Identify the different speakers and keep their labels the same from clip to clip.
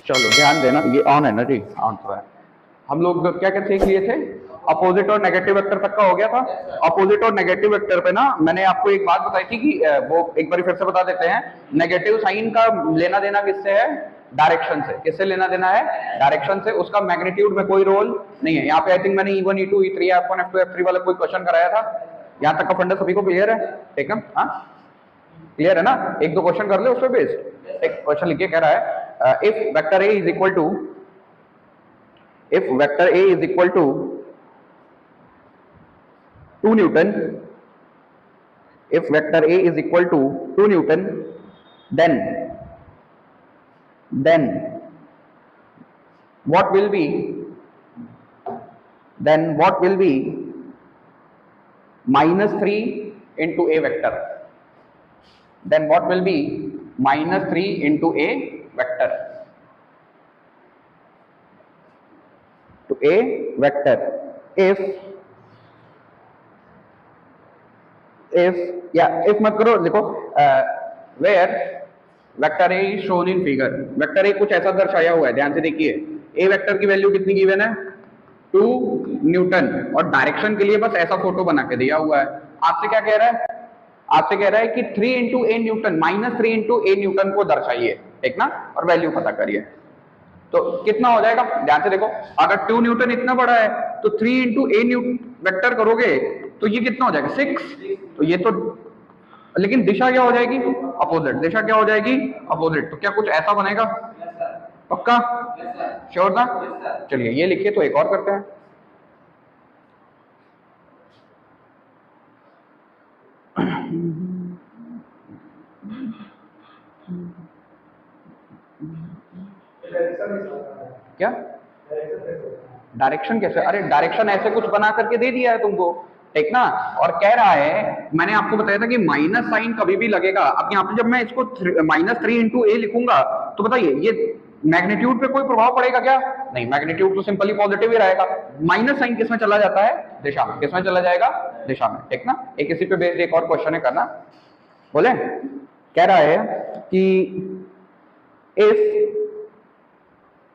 Speaker 1: चलो ध्यान देना, ये ऑन है ना जी, ऑन तो है। हम लोग क्या क्या सीख लिए थे? अपोजिट और नेगेटिव वेक्टर तक का हो गया था। अपोजिट और नेगेटिव वेक्टर पे ना मैंने आपको एक बात बताई थी कि वो एक बार फिर से बता देते हैं। नेगेटिव साइन का लेना देना किससे है? डायरेक्शन से। किससे लेना देना है? डायरेक्शन से। उसका मैग्नीट्यूड में कोई रोल नहीं है। यहाँ पे आई थिंक मैंने E1 E2 E3 F1 F2 F3 वाला कोई क्वेश्चन कराया था। यहाँ तक का फंडा सभी को क्लियर है? ठीक है, हाँ क्लियर है ना? एक दो क्वेश्चन कर ले उस पर बेस्ड। एक क्वेश्चन लिखिए, कह रहा है if vector A is equal to, if vector A is equal to 2 Newton, if vector A is equal to 2 Newton, then what will be, minus 3 into A vector, then what will be minus 3 into A vector, to A vector if मत करो, देखो where vector A is shown in figure, vector A कुछ ऐसा दर्शाया हुआ है, ध्यान से देखिए। A वेक्टर की वैल्यू कितनी गिवन है? 2 न्यूटन, और डायरेक्शन के लिए बस ऐसा फोटो बना के दिया हुआ है। आपसे क्या कह रहा है? आपसे कह रहा है कि 3 into A Newton, minus 3 into A Newton को दर्शाइए, ठीक ना, और वैल्यू पता करिए। तो कितना हो जाएगा? ध्यान से देखो, अगर 2 न्यूटन इतना बड़ा है तो 3 इंटू ए वेक्टर करोगे तो ये कितना हो जाएगा? 6। तो ये तो, लेकिन दिशा क्या हो जाएगी? अपोजिट। दिशा क्या हो जाएगी? अपोजिट। तो क्या कुछ ऐसा बनेगा? पक्का? श्योर ना? चलिए ये लिखिए, तो एक और करते हैं। क्या डायरेक्शन कैसे? अरे डायरेक्शन ऐसे कुछ बना करके दे दिया है तुमको, ठीक ना। और कह रहा है, मैंने आपको बताया था कि माइनस साइन कभी भी लगेगा। अब यहाँ पे जब मैं इसको -3 इंटू ए लिखूंगा तो बताइए ये मैग्नीट्यूड पे कोई प्रभाव पड़ेगा क्या? नहीं, मैग्नीट्यूड तो सिंपली पॉजिटिव ही रहेगा। माइनस साइन किसमें चला जाता है? दिशा में। किसमें चला जाएगा? दिशा में, ठीक ना। एक इसी पे बेस्ड एक और क्वेश्चन है, करना। बोले, कह रहा है कि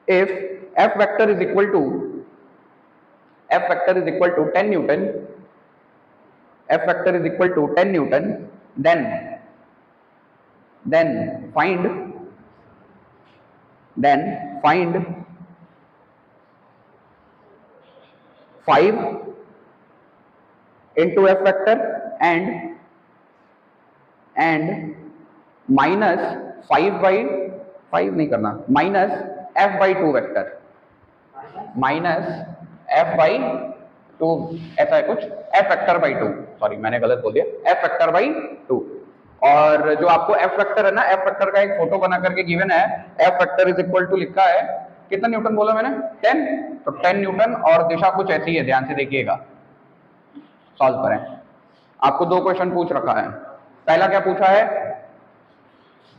Speaker 1: if f vector is equal to 10 Newton, f vector is equal to 10 Newton, then find 5 into f vector and minus 5 by 5 नहीं करना, minus f by 2 vector, minus f by 2, ऐसा है कुछ, f वेक्टर by 2, सॉरी मैंने गलत बोल दिया, f vector by 2। और जो आपको f वेक्टर है ना, f वेक्टर का एक फोटो बना करके गिवन है, f vector is equal to लिखा है, कितना न्यूटन बोला मैंने? 10। तो 10 न्यूटन, और दिशा कुछ ऐसी है, ध्यान से देखिएगा, सॉल्व करें। आपको दो क्वेश्चन पूछ रखा है। पहला क्या पूछा है?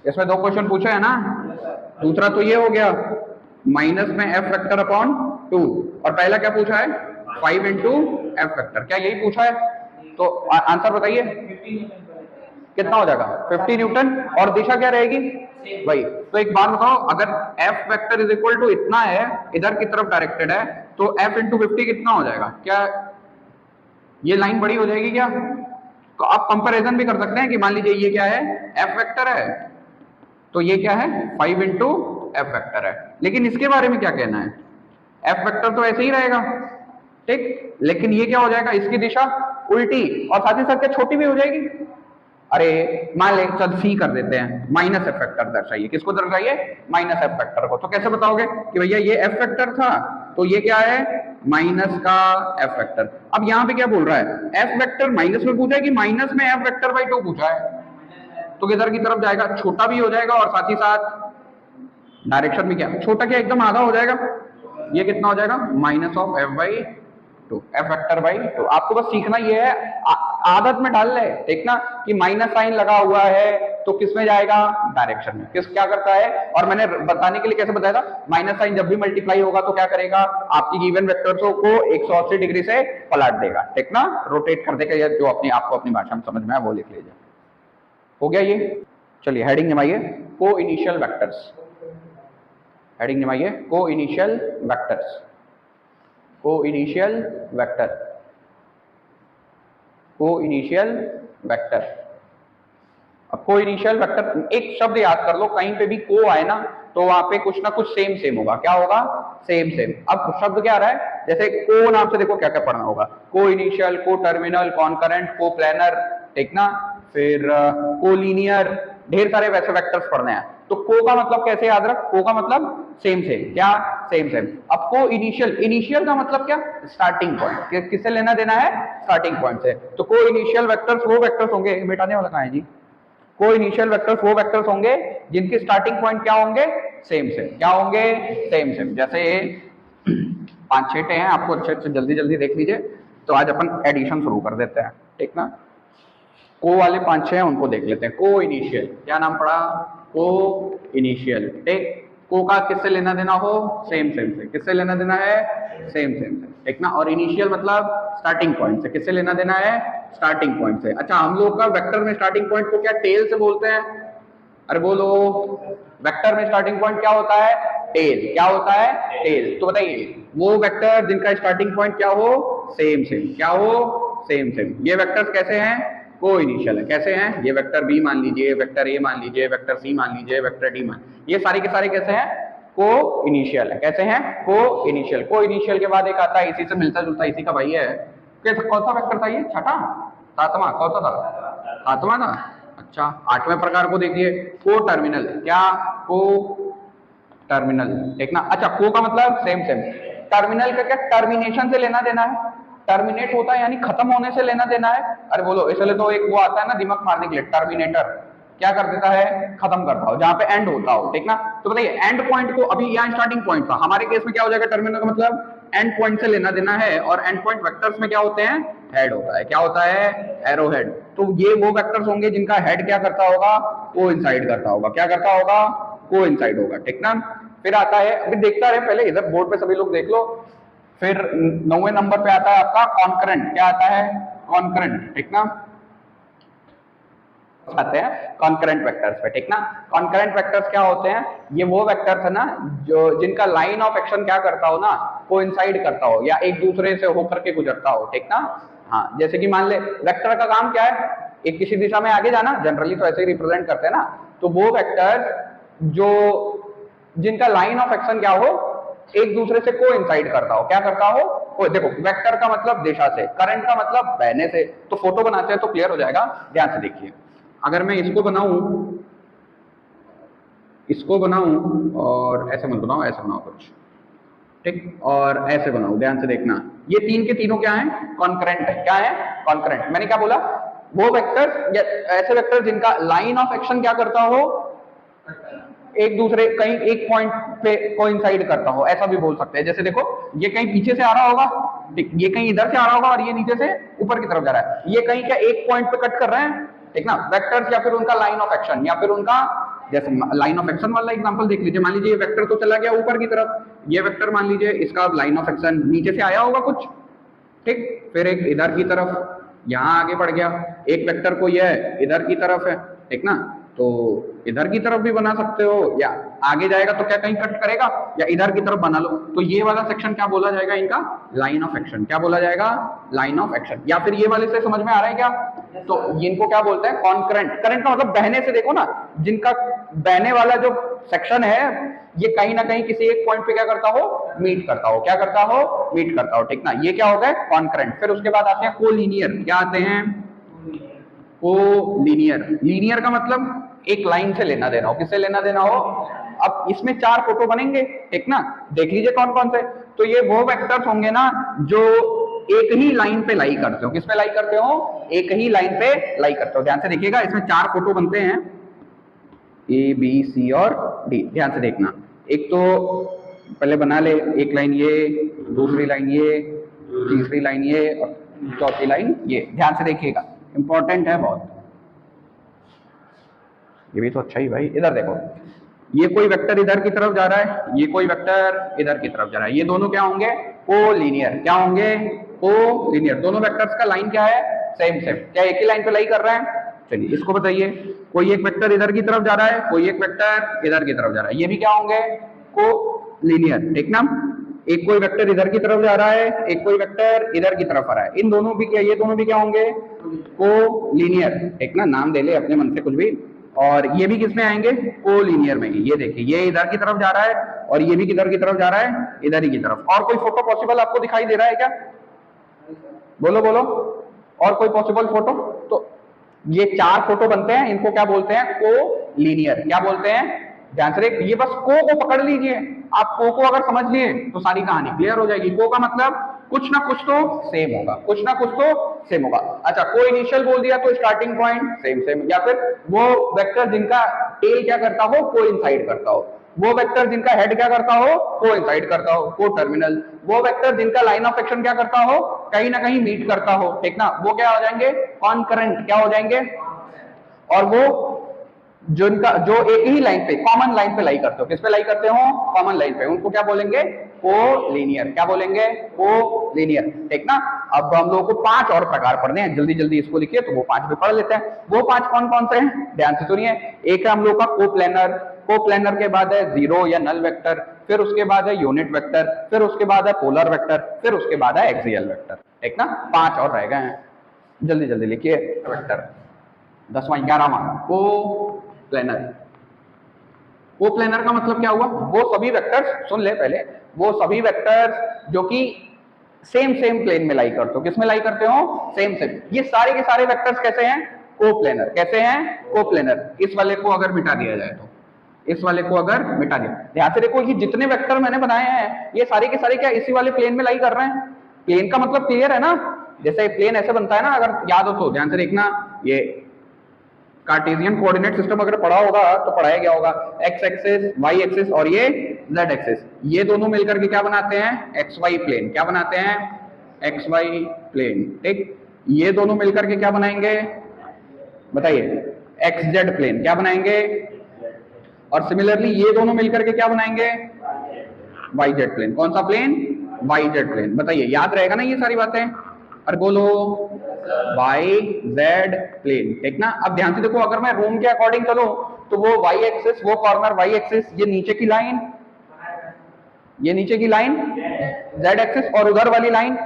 Speaker 1: इसमें दो क्वेश्चन पूछे है ना। दूसरा तो ये हो गया, माइनस में f वेक्टर अपॉन 2, और पहला क्या पूछा है? 5 इंटू एफ वेक्टर। क्या यही पूछा है? तो आंसर बताइए कितना हो जाएगा? 50 न्यूटन, और दिशा क्या रहेगी? वही। तो एक बात बताओ, अगर f vector is equal to इतना है, इधर की तरफ डायरेक्टेड है, तो f इंटू 50 कितना हो जाएगा? क्या ये लाइन बड़ी हो जाएगी क्या? तो आप कंपैरिजन भी कर सकते हैं कि मान लीजिए ये क्या है? f वेक्टर है, तो ये क्या है? 5 इंटू एफ वेक्टर है। लेकिन इसके बारे में क्या कहना है? एफ वेक्टर तो ऐसे ही रहेगा, ठीक, लेकिन ये क्या हो जाएगा? इसकी दिशा उल्टी, और साथ ही साथ क्या छोटी भी हो जाएगी? अरे मान ले, चल सी कर देते हैं, माइनस एफ वेक्टर दर्शाइए। किसको दर्शाइए? माइनस एफ वेक्टर को। तो कैसे बताओगे कि भैया ये एफ वेक्टर था, तो ये क्या है? माइनस का एफ वेक्टर। अब यहाँ पे क्या बोल रहा है? एफ वेक्टर माइनस में पूछा है कि माइनस में एफ वेक्टर बाई 2 पूछा है, तो किधर की तरफ जाएगा? छोटा भी हो जाएगा, और साथ ही साथ डायरेक्शन में क्या? छोटा क्या एकदम आधा हो जाएगा। ये कितना हो जाएगा? Minus of F by 2, F vector by 2। आपको बस सीखना ये है, आदत में डाल ले, ठीक ना, कि माइनस साइन लगा हुआ है तो किस में जाएगा? डायरेक्शन में। किस क्या करता है? और मैंने बताने के लिए कैसे बताया था, माइनस साइन जब भी मल्टीप्लाई होगा तो क्या करेगा? आपकी गिवन वेक्टर्स को 180 डिग्री से पलट देगा, ठीक ना, रोटेट कर देगा। जो अपने आपको अपनी भाषा में समझ में आए वो लिख लीजिए। हो गया ये? चलिए हेडिंग जमाइए, को इनिशियल वेक्टर्स। हेडिंग निभाइए, को इनिशियल वेक्टर्स, को इनिशियल वेक्टर, को इनिशियल वेक्टर। अब को इनिशियल वेक्टर एक शब्द याद कर लो, कहीं पे भी को आए ना तो वहां पे कुछ ना कुछ सेम सेम होगा। क्या होगा? Same same. अब शब्द क्या आ रहा है, जैसे को नाम से देखो क्या क्या पढ़ना होगा, को इनिशियल, को टर्मिनल, कॉन्करेंट, को प्लानर, ठीक ना, फिर को लीनियर, ढेर सारे वैसे वेक्टर्स पढ़ने हैं। तो को का मतलब कैसे याद रख, को का मतलब सेम सेम, क्या सेम सेम। अब को इनिशियल, इनिशियल का मतलब क्या? स्टार्टिंग पॉइंट, किससे लेना देना है? स्टार्टिंग पॉइंट से। तो को इनिशियल वेक्टर्स वो वेक्टर्स होंगे, मिटाने वाला कहां है जी, को इनिशियल वेक्टर्स वो वेक्टर्स होंगे जिनके स्टार्टिंग पॉइंट क्या होंगे? Same same. क्या होंगे? Same same. जैसे 5-6 हैं, आपको अच्छे अच्छे जल्दी जल्दी देख लीजिए। तो आज अपन एडिशन शुरू कर देते हैं, ठीक ना। को वाले 5-6 हैं, उनको देख लेते हैं। को इनिशियल, क्या नाम पड़ा? को इनिशियल, ठीक। को का किससे लेना देना हो? सेम सेम से। किससे लेना देना है? सेम सेम से, ठीक ना। और इनिशियल मतलब स्टार्टिंग पॉइंट से। किससे लेना देना है? स्टार्टिंग पॉइंट से। अच्छा, हम लोग का वेक्टर में स्टार्टिंग पॉइंट को क्या टेल से बोलते हैं? अरे बोलो, वेक्टर में स्टार्टिंग पॉइंट क्या होता है? टेल। क्या होता है? टेल। तो बताइए वो वेक्टर जिनका स्टार्टिंग पॉइंट क्या हो? Same same. क्या हो? Same same. ये वेक्टर्स कैसे हैं? को इनिशियल है। कैसे हैं? ये वेक्टर बी मान लीजिए, वेक्टर ए मान लीजिए, वेक्टर सी मान लीजिए, वेक्टर डी मान, ये सारे के सारे कैसे हैं? को इनिशियल है। कैसे हैं? को इनिशियल। को इनिशियल के बाद एक आता है इसी से मिलता जुलता, इसी का भाई है, कौन सा वेक्टर था ये? छठा? सातवां? कौन सा था? सातवां था। अच्छा, 8वें प्रकार को देखिए, को टर्मिनल। क्या? को टर्मिनल, ठीक ना। अच्छा, को का मतलब सेम सेम। टर्मिनल का क्या? टर्मिनेशन से लेना देना है। टर्मिनेट होता है यानी खत्म होने से लेना देना है। अरे बोलो, इसलिए तो एक वो आता है ना दिमाग मारने के लिए, टर्मिनेटर। क्या कर देता है? खत्म करता हो, जहां पे एंड होता हो, ठीक ना। तो बताइए एंड पॉइंट को, अभी यहाँ स्टार्टिंग पॉइंट था, हमारे केस में क्या हो जाएगा? टर्मिनल का मतलब एंड पॉइंट से लेना देना है। और एंड पॉइंट वेक्टर्स में क्या होते हैं? हेड होता है। क्या होता है? Arrow head. तो ये वो वेक्टर्स होंगे जिनका हेड क्या करता होगा? को इंसाइड करता होगा। क्या करता होगा? को इंसाइड होगा, ठीक ना। फिर आता है, अभी देखता रहे, पहले इधर बोर्ड पे सभी लोग देख लो। फिर 9वें नंबर पे आता है आपका कॉन्करेंट। क्या आता है? कॉन्करेंट, ठीक ना। आते हैं कॉन्करेंट वेक्टर्स पे, ठीक ना। कॉन्करेंट वेक्टर्स क्या होते हैं? ये वो वेक्टर्स है ना जो जिनका लाइन ऑफ एक्शन क्या करता हो ना, कोइंसाइड करता हो या एक दूसरे से होकर के गुजरता हो, ठीक ना। हाँ, जैसे कि मान ले वेक्टर का काम क्या है? एक किसी दिशा में आगे जाना, जनरली तो ऐसे ही रिप्रेजेंट करते हैं ना। तो वो वेक्टर जो जिनका लाइन ऑफ एक्शन क्या हो, एक दूसरे से कोइंसाइड करता हो। क्या करता हो? देखो, वेक्टर का मतलब दिशा से, करंट का मतलब बहने से। तो फोटो बनाते हैं तो क्लियर हो जाएगा, ध्यान से देखिए। अगर मैं इसको बनाऊं और ऐसे मत बनाओ, ऐसे बनाओ कुछ, ठीक, और ऐसे बनाओ, ध्यान से देखना। ये तीन के तीनों क्या है? कॉन्करेंट है। क्या है? कॉन्करेंट। मैंने क्या बोला? वो वेक्टर्स या ऐसे वेक्टर जिनका लाइन ऑफ एक्शन क्या करता हो? एक दूसरे कहीं एक पॉइंट पे कोइंसाइड करता हो, ऐसा भी बोल सकते हैं। जैसे देखो, ये कहीं पीछे से आ रहा होगा, ठीक, ये कहीं इधर से आ रहा होगा और ये नीचे से ऊपर की तरफ जा रहा है। ये कहीं क्या एक पॉइंट पे कट कर रहे हैं, ठीक ना। वेक्टर्स या फिर उनका लाइन ऑफ एक्शन या फिर उनका, जैसे लाइन ऑफ एक्शन वाला एग्जांपल देख लीजिए। मान लीजिए ये वेक्टर तो चला गया ऊपर की तरफ, ये वेक्टर मान लीजिए इसका लाइन ऑफ एक्शन नीचे से आया होगा कुछ, ठीक, फिर एक इधर की तरफ यहाँ आगे बढ़ गया। एक वेक्टर को यह इधर की तरफ है, ठीक ना, तो इधर की तरफ भी बना सकते हो, या आगे जाएगा तो क्या कहीं कट करेगा, या इधर की तरफ बना लो। तो ये वाला सेक्शन क्या बोला जाएगा? इनका लाइन ऑफ एक्शन। क्या बोला जाएगा? Line of action. या फिर ये वाले से समझ में आ रहा है क्या? तो इनको क्या बोलते हैं? कॉन्करेंट। करंट का मतलब बहने से। देखो ना, जिनका बहने वाला जो सेक्शन है ये कहीं ना कहीं किसी एक पॉइंट पे क्या करता हो? मीट करता हो। क्या करता हो? मीट करता हो, ठीक ना। ये क्या हो गए? कॉन्करेंट। फिर उसके बाद आते हैं कोलिनियर। क्या आते हैं? कोलिनियर। लीनियर का मतलब एक लाइन से लेना देना हो। किससे लेना देना हो? अब इसमें 4 फोटो बनेंगे, ठीक ना, देख लीजिए कौन कौन से। तो ये वो वेक्टर्स होंगे ना जो एक ही लाइन पे लाई करते हो। किस पे लाई करते हो? एक ही लाइन पे लाई करते हो। ध्यान से देखिएगा, इसमें 4 फोटो बनते हैं, ए बी सी और डी। ध्यान से देखना, एक तो पहले बना ले, एक लाइन ये, दूसरी लाइन ये, तीसरी लाइन ये और चौथी लाइन ये। ध्यान से देखिएगा, इंपॉर्टेंट है बहुत। ये भी तो अच्छा ही भाई। इधर देखो, ये कोई वेक्टर इधर की तरफ जा रहा है, ये कोई वेक्टर इधर की तरफ जा रहा है। ये दोनों क्या होंगे? कोलिनियर। क्या होंगे? कोलिनियर। दोनों वेक्टर्स का लाइन क्या है? Same same. क्या एक ही लाइन पे लाई कर रहे हैं? चलिए इसको बताइए, कोई एक वेक्टर इधर की तरफ जा रहा है, कोई एक वेक्टर इधर की तरफ जा रहा है, ये भी क्या होंगे? को लीनियर, ठीक ना। एक कोई वेक्टर इधर की तरफ जा रहा है, एक कोई वेक्टर इधर की तरफ आ रहा है, इन दोनों भी क्या, ये दोनों भी क्या होंगे, को लीनियर, ठीक ना। नाम दे ले अपने मन से कुछ भी। और ये भी किस में आएंगे, को लीनियर में ही। ये देखिए ये इधर की तरफ जा रहा है और ये भी किधर की तरफ जा रहा है, इधर ही की तरफ। और कोई फोटो पॉसिबल आपको दिखाई दे रहा है क्या, बोलो बोलो, और कोई पॉसिबल फोटो। तो ये 4 फोटो बनते हैं, इनको क्या बोलते हैं, को लीनियर। क्या बोलते हैं, ध्यान से, ये बस को पकड़ लीजिए आप। को अगर समझ लिए तो सारी कहानी क्लियर हो जाएगी। को का मतलब कुछ ना कुछ तो सेम होगा, कुछ ना कुछ तो सेम होगा। अच्छा, को इनिशियल बोल दिया तो स्टार्टिंग पॉइंट सेम सेम, या फिर वो वेक्टर जिनका टेल क्या करता हो, को इनसाइड करता हो। वो वेक्टर जिनका हेड क्या करता हो, को इनसाइड करता हो, को टर्मिनल। वो वेक्टर जिनका लाइन ऑफ एक्शन क्या करता हो, कहीं ना कहीं मीट करता हो, ठीक ना, वो क्या हो जाएंगे, कॉनकरेंट। क्या हो जाएंगे, और वो जिनका जो एक ही लाइन पे, कॉमन लाइन पे लाई करते हो, किस पे लाई करते हो, कॉमन लाइन पे, उनको क्या बोलेंगे, को लीनियर। क्या बोलेंगे, को लीनियर, ठीक ना। अब हम लोगों को 5 और प्रकार पढ़ने हैं, जल्दी जल्दी इसको लिखिए तो वो 5 भी पढ़ लेते हैं। वो 5 कौन कौन से हैं, ध्यान से सुनिए। एक है हम लोग का कोप्लेनर। कोप्लेनर के बाद है जीरो या नल वेक्टर, फिर उसके बाद है यूनिट वेक्टर, फिर उसके बाद है पोलर वेक्टर, फिर उसके बाद है एक्सियल वेक्टर, ठीक ना। 5 और रह गए हैं, जल्दी जल्दी लिखिए। वेक्टर 10वां 11वां को प्लेनर। को प्लेनर का मतलब क्या हुआ, वो सभी वेक्टर्स, सुन ले पहले, वो सभी वेक्टर्स जो कि सेम सेम प्लेन में लाई करते हो। किस में लाई करते हो, सेम सेम। ये सारे के सारे वेक्टर्स कैसे हैं, को प्लेनर। कैसे हैं, को प्लेनर। इस वाले को अगर मिटा दिया जाए तो, इस वाले को अगर मिटा दिया, ध्यान से देखो, ये जितने वेक्टर मैंने बनाए हैं ये सारे के सारे क्या इसी वाले प्लेन में लाई कर रहे हैं। प्लेन का मतलब क्लियर है ना, जैसे प्लेन ऐसे बनता है ना, अगर याद हो तो ध्यान से देखना। ये कार्टेशियन कोऑर्डिनेट सिस्टम अगर पढ़ा होगा तो पढ़ाया गया होगा, एक्स एक्सिस, वाई एक्सिस और ये जेड एक्सिस, ये दोनों मिलकर के क्या बनाते हैं, एक्स वाई प्लेन। क्या बनाते हैं, एक्स वाई प्लेन, ठीक। ये दोनों मिलकर के क्या बनाएंगे, बताइए, एक्स जेड प्लेन। क्या बनाएंगे, और सिमिलरली ये दोनों मिलकर के क्या बनाएंगे, वाई जेड प्लेन। कौन सा प्लेन, वाई जेड प्लेन। बताइए, याद रहेगा ना ये सारी बातें, और बोलो, वाई जेड प्लेन, ठीक ना। अब ध्यान से देखो, अगर मैं रूम के अकॉर्डिंग चलूं तो वो वाई एक्सिस, वो कॉर्नर वाई एक्सिस, ये नीचे की लाइन, ये नीचे की लाइन जेड एक्सिस, और उधर वाली लाइन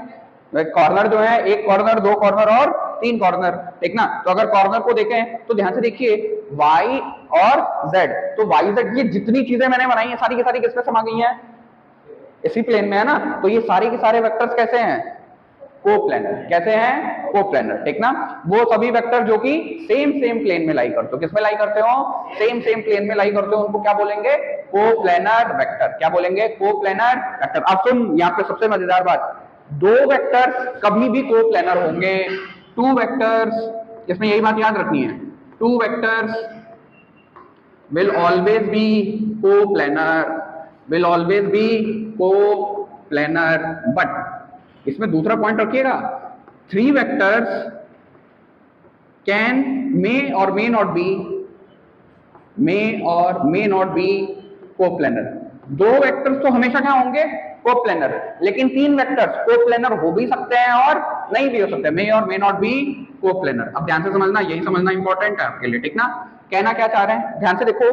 Speaker 1: कॉर्नर जो है, एक कॉर्नर, दो कॉर्नर और 3 कॉर्नर, ठीक ना। तो अगर कॉर्नर को देखें तो ध्यान से देखिए, वाई और जेड, तो वाई जेड ये जितनी चीजें मैंने बनाई है सारी की सारी किसमें समा गई हैं, इसी प्लेन में है ना। तो ये सारे के सारे वेक्टर्स कैसे हैं, कोप्लेनर। कैसे हैं, कोप्लेनर, ठीक ना। वो सभी वेक्टर जो कि सेम सेम प्लेन में लाई करते हो। किस में लाई करते हो, सेम सेम प्लेन में लाई करते हो, उनको क्या बोलेंगे, कोप्लेनर वेक्टर। क्या बोलेंगे, कोप्लेनर वेक्टर। अब सुन, यहाँ पे सबसे मजेदार बात, 2 वेक्टर्स कभी भी कोप्लेनर होंगे। 2 वेक्टर्स, इसमें यही बात याद रखनी है, 2 vectors will always be coplanar, will always be coplanar, but इसमें दूसरा पॉइंट रखिएगा, 3 वेक्टर्स कैन, मे और मे नॉट बी, मे और may not be coplanar. 2 vectors तो हमेशा क्या होंगे, कोप्लेनर, लेकिन 3 वेक्टर्स कोप्लेनर हो भी सकते हैं और नहीं भी हो सकते, मे और मे नॉट बी कोप्लेनर। अब ध्यान से समझना, यही समझना इंपॉर्टेंट है आपके लिए, ठीक ना। कहना क्या चाह रहे हैं, ध्यान से देखो,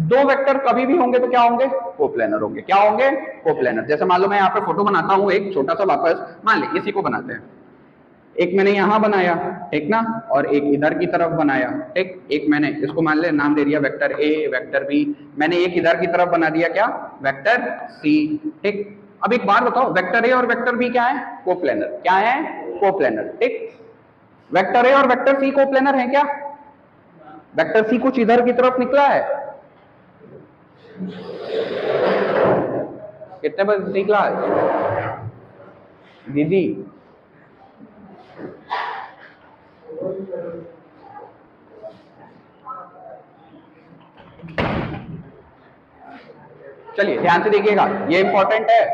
Speaker 1: 2 वेक्टर कभी भी होंगे तो क्या होंगे, कोप्लेनर होंगे। क्या होंगे, कोप्लेनर। जैसे मान लो मैं यहाँ पे फोटो बनाता हूँ एक छोटा सा, वापस मान ले इसी को बनाते हैं, एक मैंने यहां बनाया, ठीक ना, और एक इधर की तरफ बनाया, ठीक। एक मैंने इसको मान ले नाम दे दिया वेक्टर ए, वेक्टर बी, मैंने एक इधर की तरफ बना दिया क्या, वेक्टर सी, ठीक। अब एक बात बताओ, वेक्टर ए और वेक्टर बी क्या है, कोप्लेनर। क्या है, कोप्लेनर, ठीक। वेक्टर ए और वेक्टर सी कोप्लेनर है क्या, वेक्टर सी कुछ इधर की तरफ निकला है, कितने बजे निकला है दीदी, चलिए ध्यान से देखिएगा, ये इंपॉर्टेंट है।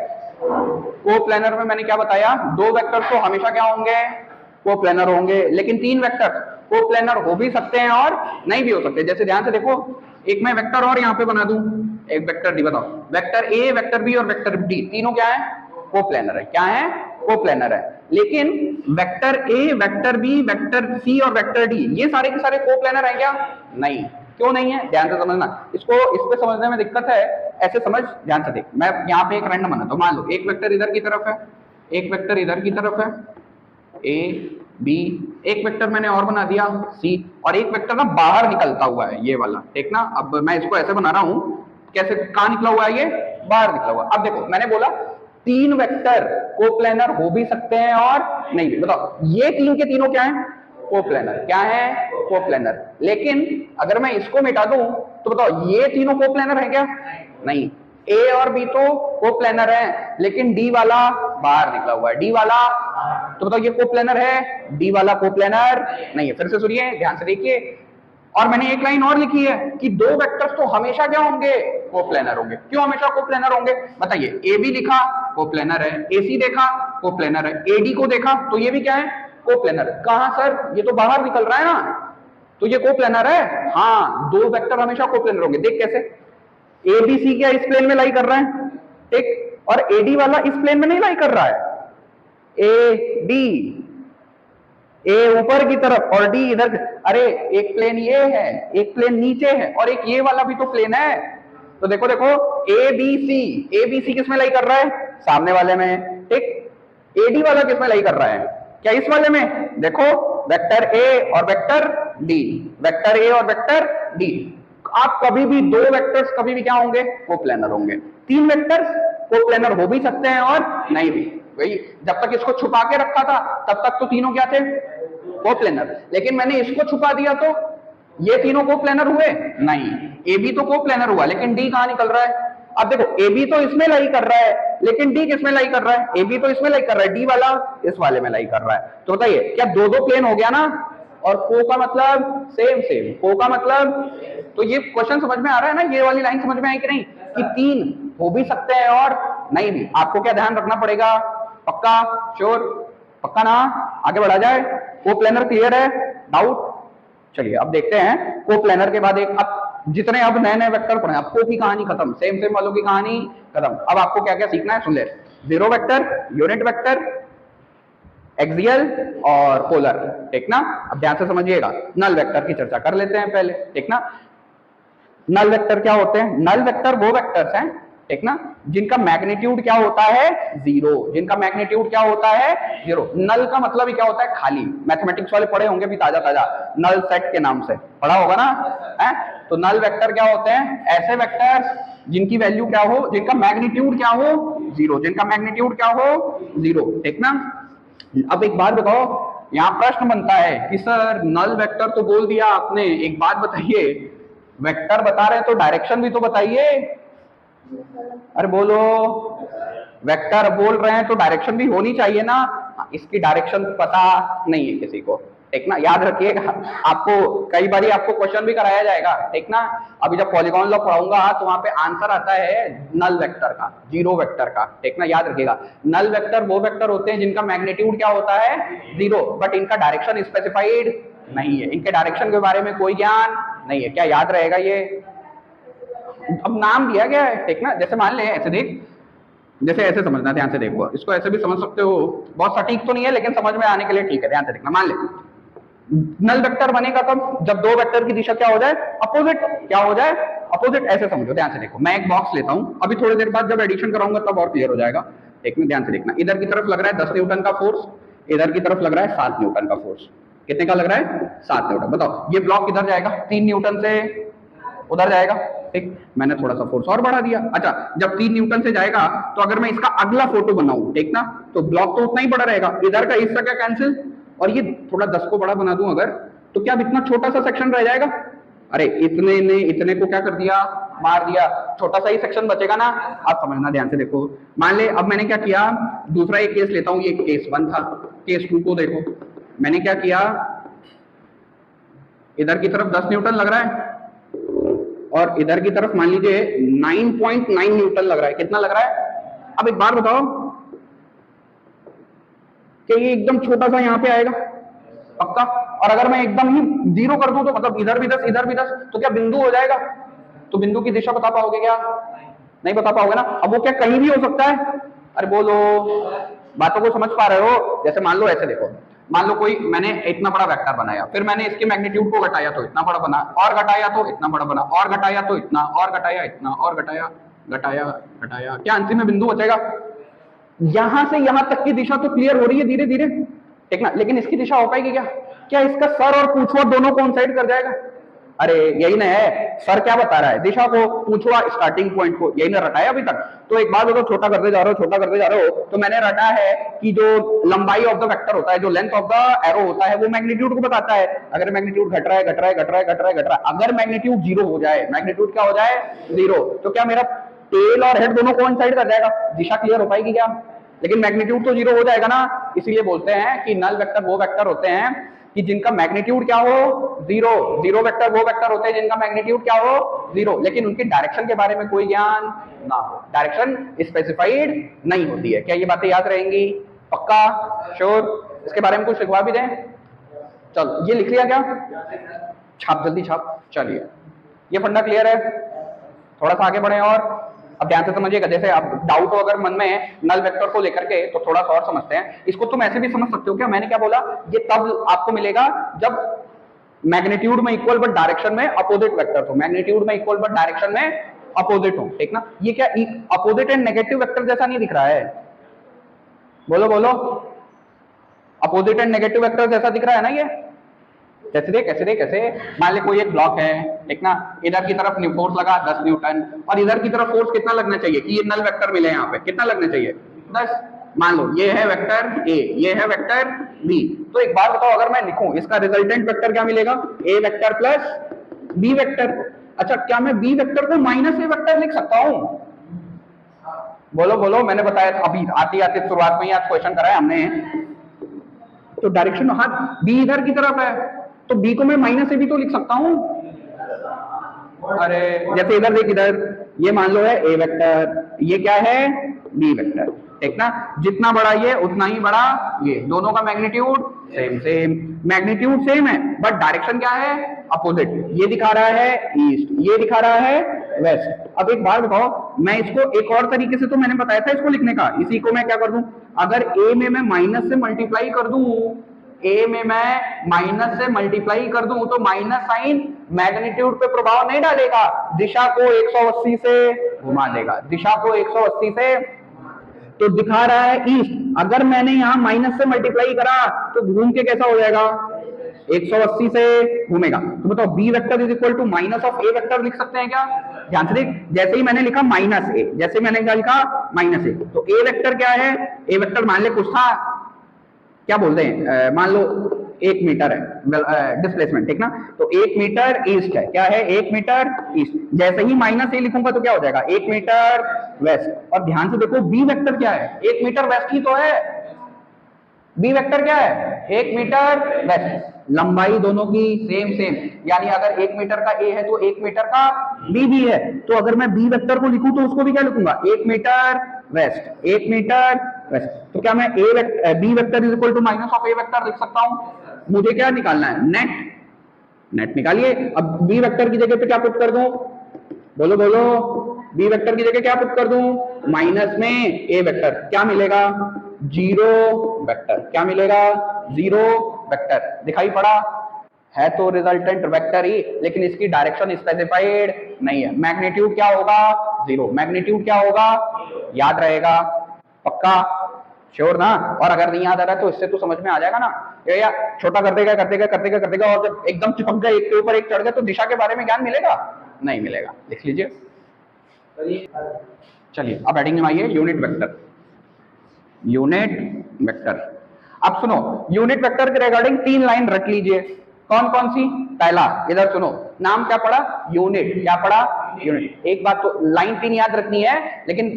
Speaker 1: कोप्लेनर में मैंने क्या बताया, 2 वेक्टर्स तो हमेशा क्या होंगे, कोप्लेनर होंगे, लेकिन 3 वेक्टर्स कोप्लेनर हो भी सकते हैं और नहीं भी हो सकते। जैसे ध्यान से देखो, एक मैं वेक्टर और यहाँ पे बना दूं, एक वेक्टर डी, बताओ, वेक्टर ए, वेक्टर बी और वेक्टर डी, तीनों क्या है, कोप्लेनर है। क्या है, कोप्लेनर है। लेकिन vector A, vector B, vector C और वेक्टर डी, ये सारे के सारे कोप्लेनर हैं क्या, नहीं। क्यों नहीं है, ध्यान से समझना। इसको इस पे समझने में दिक्कत है, ऐसे समझ, ध्यान से देख। मैं यहाँ पे एक रैंडम बनाता हूँ, मान लो एक वेक्टर इधर की तरफ है, एक वेक्टर इधर की तरफ है, ए बी, एक वेक्टर मैंने और बना दिया सी, और एक वेक्टर ना बाहर निकलता हुआ है, ये वाला, ठीक ना। अब मैं इसको ऐसे बना रहा हूँ, कैसे, कहाँ निकला हुआ है ये, बाहर निकला हुआ। अब देखो मैंने बोला तीन वेक्टर कोप्लेनर हो भी सकते हैं और नहीं भी। बताओ ये तीन के तीनों क्या है, कोप्लेनर। क्या है, कोप्लेनर। लेकिन अगर मैं इसको मिटा दूं तो बताओ ये तीनों कोप्लेनर है क्या, नहीं। ए और बी तो कोप्लेनर है, लेकिन डी वाला बाहर निकला हुआ है, डी वाला, तो बताओ ये कोप्लेनर है, डी वाला कोप्लेनर नहीं है। फिर से सुनिए, ध्यान से देखिए। और मैंने एक लाइन और लिखी है कि दो वेक्टर्स तो हमेशा क्या होंगे, कोप्लेनर होंगे। क्यों हमेशा कोप्लेनर होंगे, बताइए। ए बी लिखा, कोप्लेनर है। ए सी देखा, कोप्लेनर है। ए डी को देखा तो ये भी क्या है, कोप्लेनर। कहां सर, ये तो बाहर निकल रहा है ना, तो ये कोप्लेनर है। हाँ, दो वेक्टर हमेशा कोप्लेनर होंगे। देख कैसे, ए बी सी क्या इस प्लेन में लाई कर रहा है, ठीक, और ए डी वाला इस प्लेन में नहीं लाई कर रहा है। ए डी, ए ऊपर की तरफ और डी इधर। अरे एक प्लेन ये है, एक प्लेन नीचे है, और एक ये वाला भी तो प्लेन है। तो देखो देखो, ए बी सी किसमें लाई कर रहा है, सामने वाले में, ठीक। एडी वाला किसमें लाई कर रहा है, क्या इस वाले में। देखो वेक्टर ए और वेक्टर डी, वेक्टर ए और वेक्टर डी। आप कभी भी दो वेक्टर्स कभी भी क्या होंगे, कोप्लेनर होंगे। तीन वेक्टर्स कोप्लेनर हो भी सकते हैं और नहीं भी। वही, जब तक इसको छुपा के रखा था तब तक तो तीनों क्या थे, कोप्लेनर। लेकिन मैंने इसको छुपा दिया तो ये तीनों कोप्लेनर हुए नहीं। ए बी तो कोप्लेनर हुआ, लेकिन डी कहां निकल रहा है। अब देखो ए बी तो इसमें लाई कर रहा है, लेकिन डी किसमें लाई कर रहा है, ए बी तो इसमें लाई कर रहा है, डी वाला इस वाले में लाई कर रहा है। तो बताइए क्या दो दो प्लेन हो गया ना, और को का मतलब सेम सेम, को का मतलब। तो ये क्वेश्चन समझ में आ रहा है ना, ये वाली लाइन समझ में आई कि नहीं, कि तीन हो भी सकते हैं और नहीं भी। आपको क्या ध्यान रखना पड़ेगा, पक्का, श्योर, पक्का ना, आगे बढ़ा जाए। कोप्लेनर क्लियर है, डाउट। चलिए अब देखते हैं कोप्लेनर के बाद एक, अब जितने अब नए नए वेक्टर पढ़े, अब को की कहानी खत्म, सेम सेम वालों की कहानी खत्म। अब आपको क्या क्या सीखना है, सुन ले। Zero vector, unit vector, axial और पोलर, ठीक ना। अब ध्यान से समझिएगा। नल वेक्टर की चर्चा कर लेते हैं पहले, ठीक ना। नल वेक्टर क्या होते हैं, नल वेक्टर वो वेक्टर्स हैं, ठीक ना, जिनका मैग्नीट्यूड क्या होता है, जीरो। जिनका मैग्नीट्यूड क्या होता है, जीरो। नल का मतलब ही क्या होता है, खाली। मैथमेटिक्स वाले पढ़े होंगे भी ताजा ताजा, नल सेट के नाम से पढ़ा होगा ना, है। तो नल वेक्टर क्या होते हैं, ऐसे वेक्टर्स जिनकी वैल्यू क्या हो, जिनका मैग्नीट्यूड क्या हो, जीरो। जिनका मैग्नीट्यूड क्या हो, जीरो, ठीक ना। अब एक बात बताओ, यहाँ प्रश्न बनता है कि सर नल वेक्टर तो बोल दिया आपने, एक बात बताइए, वेक्टर बता रहे हैं तो डायरेक्शन भी तो बताइए। अरे बोलो, वेक्टर बोल रहे हैं तो डायरेक्शन भी होनी चाहिए ना। इसकी डायरेक्शन पता नहीं है किसी को, ठीक ना, याद रखिएगा। आपको कई बार आपको क्वेश्चन भी कराया जाएगा, ठीक ना। अभी जब पॉलीगॉन लॉ पढ़ाऊंगा तो वहां पे आंसर आता है नल वेक्टर का, जीरो वेक्टर का, ठीक ना, याद रखिएगा। नल वेक्टर वो वेक्टर होते हैं जिनका मैग्नीट्यूड क्या होता है, जीरो, बट इनका डायरेक्शन स्पेसिफाइड नहीं है, इनके डायरेक्शन के बारे में कोई ज्ञान नहीं है। क्या याद रहेगा ये, अब नाम दिया गया है, ठीक ना। जैसे मान ले, ऐसे देख, जैसे ऐसे समझना, ध्यान से देखो, इसको ऐसे भी समझ सकते हो, बहुत सटीक तो नहीं है लेकिन समझ में आने के लिए ठीक है, ध्यान से देखना। मान ले नल वेक्टर बनेगा तब जब दो वेक्टर की दिशा क्या हो जाए, अपोजिट, क्या हो जाए, अपोजिट। ऐसे समझो, ध्यान से देखो। मैं एक बॉक्स लेता हूं, अभी थोड़ी देर बाद जब एडिशन कराऊंगा तब और क्लियर हो जाएगा, ठीक है, ध्यान से देखना। इधर की तरफ लग रहा है 10 न्यूटन का फोर्स, इधर की तरफ लग रहा है 7 न्यूटन का फोर्स। कितने का लग रहा है, 7 न्यूटन। बताओ ये ब्लॉक किधर जाएगा, 3 न्यूटन से उधर जाएगा, ठीक। मैंने थोड़ा सा फोर्स और बढ़ा दिया। अच्छा, जब 3 न्यूटन से जाएगा तो अगर मैं इसका अगला फोटो बनाऊं, ठीक ना, तो ब्लॉक तो उतना ही बड़ा रहेगा, इधर का हिस्सा क्या कैंसिल, और ये थोड़ा 10 को बड़ा बना दूं अगर, तो क्या इतना छोटा सा सेक्शन रह जाएगा। अरे इतने ने इतने को क्या कर दिया, मार दिया, छोटा सा ही सेक्शन बचेगा ना। आप समझना, ध्यान से देखो। मान ले अब मैंने क्या किया, दूसरा एक केस लेता हूं, ये केस 1 था, केस 2 को देखो। मैंने क्या किया, इधर की तरफ 10 न्यूटन लग रहा है और इधर की तरफ मान लीजिए 9.9 न्यूटन लग रहा है। कितना लग रहा है, अब एक बार बताओ कि ये एकदम छोटा सा यहाँ पे आएगा, पक्का। और अगर मैं एकदम ही जीरो कर दूं तो मतलब इधर भी 10 इधर भी 10, तो क्या बिंदु हो जाएगा, तो बिंदु की दिशा बता पाओगे क्या, नहीं बता पाओगे ना। अब वो क्या कहीं भी हो सकता है, अरे बोलो, बातों को समझ पा रहे हो। जैसे मान लो ऐसे देखो, मान लो कोई मैंने इतना बड़ा वेक्टर बनाया, फिर मैंने इसके मैग्नीट्यूड को घटाया तो इतना बड़ा बना, और घटाया तो इतना बड़ा बना, और घटाया तो इतना, और घटाया इतना, और घटाया घटाया घटाया, क्या अंतिम में बिंदु बचेगा? यहां से यहां तक की दिशा तो क्लियर हो रही है धीरे धीरे, ठीक ना, लेकिन इसकी दिशा हो पाएगी क्या? क्या इसका सर और पूछवा दोनों कोइंसाइड कर जाएगा? अरे यही ना है, सर क्या बता रहा है? दिशा को, पूछवा स्टार्टिंग पॉइंट को, यही ना रटा है अभी तक। तो एक बात बताओ, छोटा करते जा रहे हो, छोटा करते जा रहे हो, तो मैंने रटा है कि जो लंबाई ऑफ द वेक्टर होता है, जो लेंथ ऑफ द एरो होता है, वो मैग्नीट्यूड को बताता है। अगर मैग्नीट्यूड घट रहा है, घट रहा है, घट रहा है, घट रहा है, घट रहा है, अगर मैग्नीट्यूड जीरो हो जाए, मैग्नीट्यूड क्या हो जाए? जीरो, तो क्या मेरा टेल और हेड दोनों कोइंसाइड कर जाएगा? दिशा क्लियर हो पाएगी क्या? लेकिन मैग्नीट्यूड तो जीरो हो जाएगा ना, इसीलिए बोलते हैं कि नल वेक्टर वो वेक्टर होते हैं कि जिनका मैग्नीट्यूड क्या हो? जीरो। जीरो वेक्टर वो वेक्टर होते हैं जिनका मैग्नीट्यूड क्या हो? जीरो, लेकिन उनकी डायरेक्शन के बारे में कोई ज्ञान ना हो, डायरेक्शन स्पेसिफाइड नहीं होती है। क्या ये बातें याद रहेंगी? पक्का? श्योर? इसके बारे में कुछ लिखवा भी दें? चलो, ये लिख लिया क्या? छाप, जल्दी छाप। चलिए, ये फंडा क्लियर है? थोड़ा सा आगे बढ़े और अब ध्यान से समझिएगा। जैसे अब डाउट हो अगर मन में नल वेक्टर को लेकर के, तो थोड़ा सा और समझते हैं इसको। तुम ऐसे भी समझ सकते हो क्या, मैंने क्या बोला, ये तब आपको मिलेगा जब मैग्नीट्यूड में इक्वल बट डायरेक्शन में अपोजिट वेक्टर हो, मैग्नीट्यूड में इक्वल बट डायरेक्शन में अपोजिट हो, ठीक ना। ये क्या अपोजिट एंड नेगेटिव वेक्टर जैसा नहीं दिख रहा है? बोलो बोलो, अपोजिट एंड नेगेटिव वेक्टर जैसा दिख रहा है ना ये? कैसे दे कैसे दे कैसे? मान ले कोई एक ब्लॉक है, ठीक ना, इधर की तरफ फोर्स लगा 10 न्यूटन, और इधर की तरफ फोर्स कितना लगना चाहिए कि ये नल वेक्टर मिले? यहाँ पे कितना लगना चाहिए? 10। मान लो ये है वेक्टर ए, ये है वेक्टर बी। तो एक बात बताओ, अगर मैं लिखूं इसका रिजल्टेंट वेक्टर क्या मिलेगा? ए वेक्टर प्लस बी वेक्टर। अच्छा, क्या मैं बी वेक्टर को माइनस ए वेक्टर लिख सकता हूं? बोलो बोलो, मैंने बताया था अभी आती आती शुरुआत में ही आज क्वेश्चन कराया हमने। तो डायरेक्शन, हाँ, बी इधर की तरफ है, तो बी को मैं माइनस ए भी तो लिख सकता हूं। अरे जैसे इधर देख, इधर ये मान लो है ए वेक्टर, ये क्या है? बी वेक्टर, ठीक ना। जितना बड़ा ये उतना ही बड़ा ये, दोनों का magnitude same same, magnitude same है बट डायरेक्शन क्या है? अपोजिट। ये दिखा रहा है ईस्ट, ये दिखा रहा है वेस्ट। अब एक बात बताओ, मैं इसको एक और तरीके से तो मैंने बताया था इसको लिखने का, इसी को मैं क्या कर दूं, अगर ए में मैं माइनस से मल्टीप्लाई कर दूं, ए में मैं माइनस से मल्टीप्लाई कर दूं, तो माइनस साइन मैग्नीट्यूड पे प्रभाव नहीं डालेगा, दिशा को 180 से घुमा देगा, दिशा को 180 से। तो दिखा रहा है ईस्ट, अगर मैंने यहां माइनस से मल्टीप्लाई करा तो घूम के कैसा हो जाएगा? 180 से घूमेगा। तो बताओ B vector is equal to minus of A vector लिख सकते हैं क्या? ध्यान से देख, जैसे ही मैंने लिखा माइनस ए, जैसे मैंने क्या लिखा? माइनस ए, तो ए वेक्टर क्या है? ए वेक्टर मान ले कुछ था, क्या बोलते हैं, मान लो 1 मीटर है डिस्प्लेसमेंट, ठीक ना, तो 1 मीटर ईस्ट है, क्या है? 1 मीटर ईस्ट। जैसे ही माइनस ए लिखूंगा तो क्या हो जाएगा? 1 मीटर वेस्ट। और ध्यान से देखो बी वेक्टर क्या है? 1 मीटर वेस्ट ही तो है। बी वेक्टर क्या है? 1 मीटर वेस्ट। लंबाई दोनों की सेम सेम, यानी अगर 1 मीटर का ए है तो 1 मीटर का बी भी है। तो अगर मैं बी वेक्टर को लिखूं तो उसको भी क्या लिखूंगा? 1 मीटर वेस्ट, 1 मीटर वेस्ट। तो क्या मैं B vector is equal to minus of A vector लिख सकता हूं? मुझे क्या निकालना है? नेट। नेट निकालिए। अब बी वेक्टर की जगह पे क्या पुट कर दूं? बोलो बोलो, बी वेक्टर की जगह क्या पुट कर दूं? माइनस में ए वेक्टर, क्या मिलेगा? Zero vector. क्या मिलेगा? Zero vector. दिखाई पड़ा? है तो रिजल्टेंट वेक्टर ही, लेकिन इसकी डायरेक्शन स्पेसिफाइड नहीं है। मैग्नीट्यूड क्या होगा? जीरो। मैग्नीट्यूड क्या होगा? याद रहेगा? पक्का? श्योर ना? और अगर नहीं याद आ रहा है तो इससे तो समझ में आ जाएगा ना, या छोटा कर देगा कर देगा कर देगा कर देगा, और जब एकदम चिपक गए, एक के ऊपर एक चढ़ गए, तो दिशा के बारे में ज्ञान मिलेगा? नहीं मिलेगा। लिख लीजिए। चलिए अब हेडिंग में आइए, यूनिट वेक्टर। यूनिट वेक्टर, अब सुनो, यूनिट वेक्टर के रिगार्डिंग 3 लाइन रख लीजिए। कौन कौन सी? पहला, इधर सुनो, नाम क्या पढ़ा? यूनिट। क्या पढ़ा? यूनिट। एक बात तो लाइन 3 याद रखनी है, लेकिन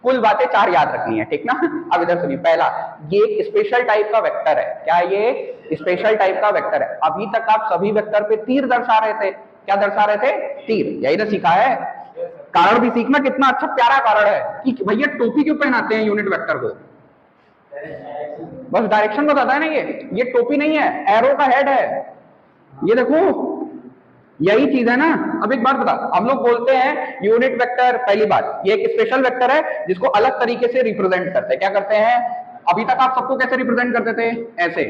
Speaker 1: कुल बातें 4 याद रखनी है, ठीक ना। अब इधर सुनिए, पहला, ये एक स्पेशल टाइप का वेक्टर है। क्या ये? स्पेशल टाइप का वेक्टर है। अभी तक आप सभी वेक्टर पे तीर दर्शा रहे थे। क्या दर्शा रहे थे? तीर। यही ना सीखा है। कारण भी सीखना, कितना अच्छा प्यारा कारण है कि भैया टोपी क्यों पहनाते हैं यूनिट वेक्टर को? बस डायरेक्शन बताता है ना। ये टोपी नहीं है, एरो का हेड है। ये देखो, यही चीज है ना। अब एक बात बता, हम लोग बोलते हैं यूनिट वेक्टर, पहली बात ये एक स्पेशल वेक्टर है जिसको अलग तरीके से रिप्रेजेंट करते हैं। क्या करते हैं? अभी तक आप सबको कैसे रिप्रेजेंट करते थे? ऐसे,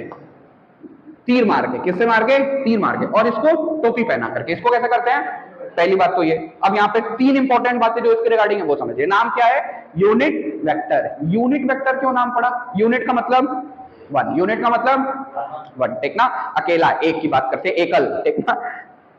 Speaker 1: तीर मार के, किससे मार के? तीर मार के, और इसको टोपी पहना करके। इसको कैसे करते हैं? पहली बात तो ये। अब यहाँ पे तीन इंपॉर्टेंट बातें जो इसके रिगार्डिंग है वो समझिए। नाम क्या है? Unit vector. यूनिट वेक्टर क्यों नाम पड़ा? यूनिट का मतलब वन, यूनिट का मतलब वन, ठीक ना? अकेला, एक की बात करते हैं, एकल, ठीक ना?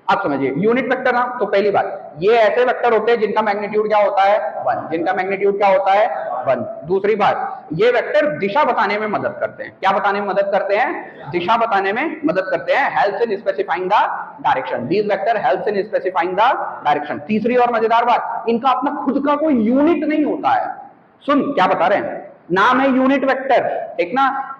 Speaker 1: आप समझिए यूनिट वेक्टर नाम। तो पहली बात, ये ऐसे वेक्टर होते हैं जिनका मैग्नीट्यूड क्या होता है? वन, जिनका मैग्नीट्यूड क्या होता है? वन। दूसरी बात, ये वेक्टर दिशा बताने में मदद करते हैं। क्या बताने में मदद करते हैं? दिशा बताने में मदद करते हैं। Helps in specifying the direction. These vector helps in specifying the direction. तीसरी और मजेदार बात, इनका अपना खुद का कोई यूनिट नहीं होता है। सुन क्या बता रहे हैं, नाम है यूनिट वेक्टर, ठीक ना?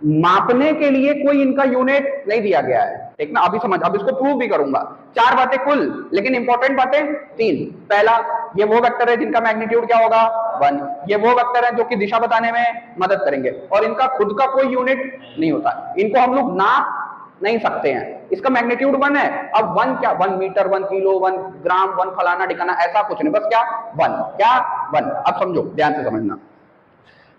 Speaker 1: मापने के लिए कोई इनका यूनिट नहीं दिया गया है, ठीक ना? अभी समझ, अब इसको प्रूव भी करूंगा। चार बातें कुल, लेकिन इंपॉर्टेंट बातें तीन। पहला, ये वो वेक्टर है जिनका मैग्नीट्यूड क्या होगा? वन। ये वो वेक्टर है जो कि दिशा बताने में मदद करेंगे, और इनका खुद का कोई यूनिट नहीं होता। इनको हम लोग नाप नहीं सकते हैं। इसका मैग्नीट्यूड वन है। अब वन क्या? 1 मीटर, 1 किलो, 1 ग्राम, 1 फलाना ठिकाना, ऐसा कुछ नहीं, बस क्या? वन। क्या? वन। अब समझो, ध्यान से समझना।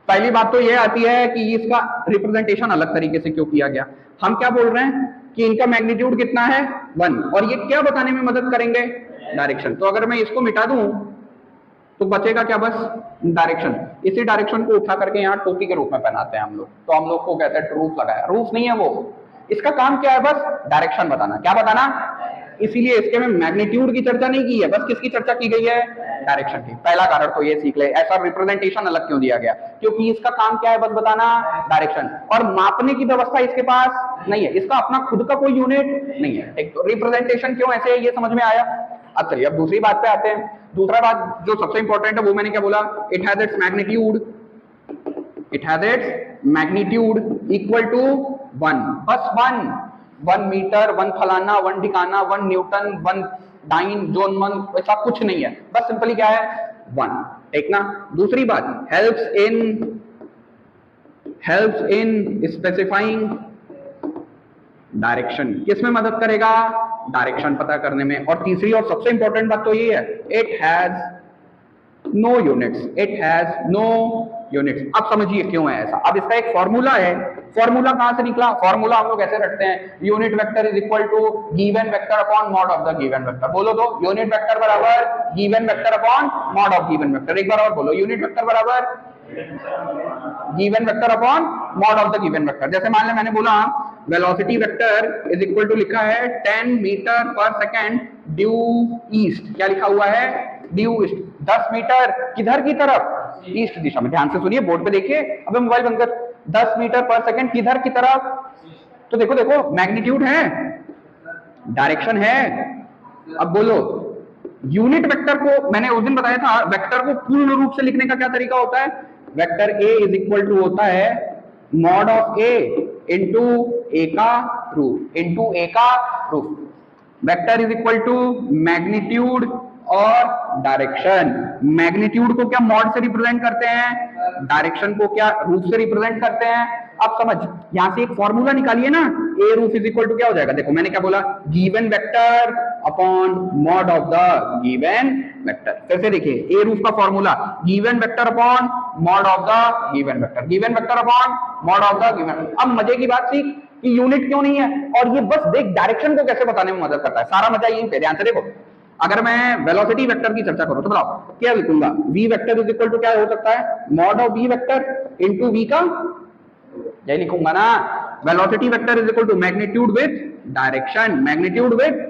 Speaker 1: पहली बात तो यह आती है कि इसका रिप्रेजेंटेशन अलग तरीके से क्यों किया गया। हम क्या बोल रहे हैं कि इनका मैग्नीट्यूड कितना है? वन, और ये क्या बताने में मदद करेंगे? डायरेक्शन। तो अगर मैं इसको मिटा दूं तो बचेगा क्या? बस डायरेक्शन। इसी डायरेक्शन को उठा करके यहाँ टोपी के रूप में पहनाते हैं हम लोग, तो हम लोग को कहते हैं रूफ लगाया। रूफ नहीं है वो, इसका काम क्या है? बस डायरेक्शन बताना। क्या बताना? इसीलिए इसके में मैग्नीट्यूड की चर्चा नहीं की है, बस किसकी चर्चा की गई है? डायरेक्शन की। पहला कारण तो ये सीख ले, ऐसा रिप्रेजेंटेशन अलग क्यों दिया गया? क्योंकि इसका काम क्या है? बस बताना, डायरेक्शन। और मापने की व्यवस्था इसके पास नहीं है, इसका अपना खुद का कोई यूनिट नहीं है। एक तो रिप्रेजेंटेशन क्यों ऐसे है, ये समझ में आया। अब चलिए अब दूसरी बात पे आते हैं। दूसरा बात जो सबसे इंपॉर्टेंट है वो मैंने क्या बोला? It has its magnitude, it has its magnitude equal to one. बस वन। 1 मीटर, 1 फलाना, 1 ठिकाना, 1 न्यूटन, 1 डाइन, जोन 1, ऐसा कुछ नहीं है, बस सिंपली क्या है? 1, ठीक ना? दूसरी बात, हेल्प्स इन स्पेसिफाइंग डायरेक्शन। किसमें मदद करेगा? डायरेक्शन पता करने में। और तीसरी और सबसे इंपॉर्टेंट बात तो ये है, it has no units, it has no units. अब समझिए क्यों है ऐसा। अब इसका एक फॉर्मूला है। फॉर्मूला कहां से निकला? फॉर्मूला हम लोग ऐसे रखते हैं, unit vector is equal to given vector upon mod of the given vector. बोलो तो, यूनिट वेक्टर बराबर given vector upon mod of given vector. एक बार और बोलो, यूनिट वेक्टर बराबर given vector upon mod of the given vector. जैसे मान लें मैंने बोला velocity vector is equal to लिखा है 10 मीटर पर सेकेंड ड्यू ईस्ट। क्या लिखा हुआ है? Due east. 10 मीटर किधर की तरफ? ईस्ट दिशा में। ध्यान से सुनिए, बोर्ड पे देखिए। अबे मोबाइल बंद कर। 10 मीटर पर सेकेंड किधर की तरफ? तो देखो देखो, मैग्नीट्यूड है, डायरेक्शन है। अब बोलो, यूनिट वेक्टर को मैंने उस दिन बताया था, वेक्टर को पूर्ण रूप से लिखने का क्या तरीका होता है? Vector A is equal to होता है mod of A into A का रूट, इंटू ए का root. Vector is equal to magnitude और डायरेक्शन। मैग्नीट्यूड को क्या मॉड से रिप्रेजेंट करते हैं? डायरेक्शन को क्या रूफ से रिप्रेजेंट करते हैं? अब समझ, यहां से एक फॉर्मूला निकालिए ना, ए रूफ इज इक्वल टू क्या हो जाएगा? देखो मैंने क्या बोला, given vector upon mod of the given vector. फिर से देखिए, ए रूफ का formula given vector upon mod of the given vector, given vector upon mod of the given. अब मजे की बात सीख कि यूनिट क्यों नहीं है, और ये बस देख डायरेक्शन को कैसे बताने में मदद करता है। सारा मजा यहीं पे, ध्यान से देखो। अगर मैं वेलोसिटी वेक्टर की चर्चा करूं तो बताओ क्या लिखूंगा? v vector is equal to क्या हो सकता है? Mod of v vector into v का, यही लिखूंगा ना। Velocity vector is equal to magnitude with direction. Magnitude with,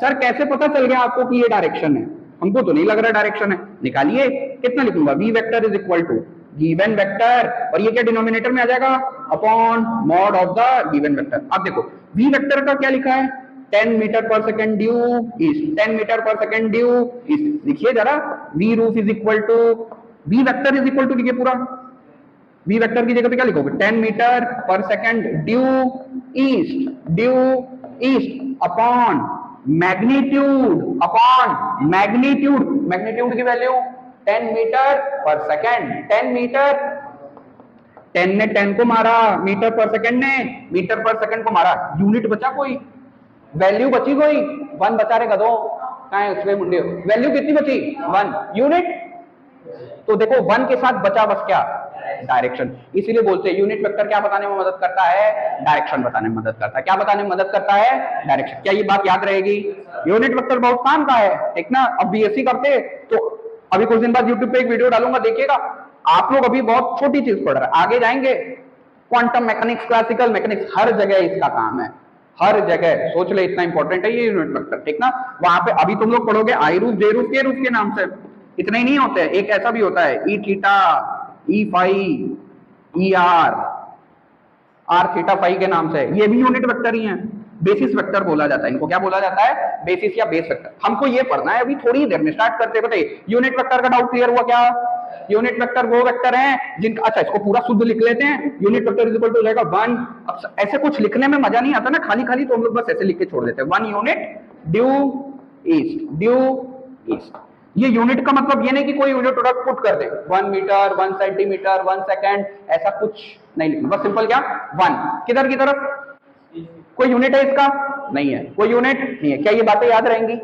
Speaker 1: sir कैसे पता चल गया आपको कि ये डायरेक्शन है? हमको तो नहीं लग रहा डायरेक्शन है। निकालिए, कितना लिखूंगा? v vector is equal to given vector, और ये क्या डिनोमिनेटर में आ जाएगा? Upon mod of the given vector. अब देखो v वेक्टर का क्या लिखा है? 10 मीटर पर सेकेंड ड्यू ईस्ट, 10 मीटर पर सेकेंड ड्यू ईस्ट। लिखिए जरा, v roof is equal to, v vector is equal to, लिखिए पूरा। v वेक्टर की जगह पे क्या लिखोगे? 10 मीटर पर second due east, due east upon magnitude, upon magnitude. Magnitude की वैल्यू 10 मीटर पर सेकेंड। 10 मीटर, 10 ने 10 को मारा, मीटर पर सेकेंड ने मीटर पर सेकेंड को मारा। यूनिट बचा कोई? वैल्यू बची कोई? 1 बचा रे गधो, कहां है उसमें मुंडे? वैल्यू कितनी बची? 1। यूनिट तो देखो 1 के साथ बचा बस क्या? डायरेक्शन। इसीलिए बोलते हैं यूनिट वेक्टर क्या बताने में मदद करता है, डायरेक्शन बताने में मदद करता है। क्या बताने में मदद करता है, डायरेक्शन। क्या ये बात याद रहेगी, यूनिट वेक्टर बहुत काम का है, ठीक ना। अब बीएससी करते तो अभी कुछ दिन बाद यूट्यूब पे एक वीडियो डालूंगा, देखिएगा आप लोग अभी बहुत छोटी चीज पढ़ रहे हैं, आगे जाएंगे क्वांटम मैकेनिक्स, क्लासिकल मैकेनिक्स, हर जगह इसका काम है, हर जगह। सोच ले इतना इंपॉर्टेंट है ये यूनिट वेक्टर, ठीक ना। वहां पे अभी तुम लोग पढ़ोगे आई रूफ, जे रूफ, के रूफ के नाम से, इतने ही नहीं होते हैं, एक ऐसा भी होता है E theta, E phi, E R theta phi के नाम से, ये भी यूनिट वेक्टर ही हैं। बेसिस वेक्टर बोला जाता है इनको, क्या बोला जाता है, बेसिस या बेस वेक्टर। हमको ये पढ़ना है अभी थोड़ी देर में, स्टार्ट करते बताइए। यूनिट वेक्टर का डाउट क्लियर हुआ क्या, यूनिट वेक्टर वो वेक्टर हैं जिनका, अच्छा इसको पूरा शुद्ध लिख लेते हैं, unit vector is equal to हो जाएगा 1। अब ऐसे कुछ लिखने में मजा नहीं आता ना, खाली खाली, तो हम लोग बस ऐसे लिख के छोड़ देते हैं, 1 unit due east, due east. ये यूनिट का मतलब ये नहीं कि कोई यूनिट प्रोडक्ट पुट कर दे, 1 मीटर, 1 सेंटीमीटर, 1 सेकेंड, ऐसा कुछ नहीं लिखना, बस सिंपल क्या 1, किधर की तरफ, कोई यूनिट है इसका, नहीं है, कोई यूनिट नहीं है। क्या ये बातें याद रहेंगी,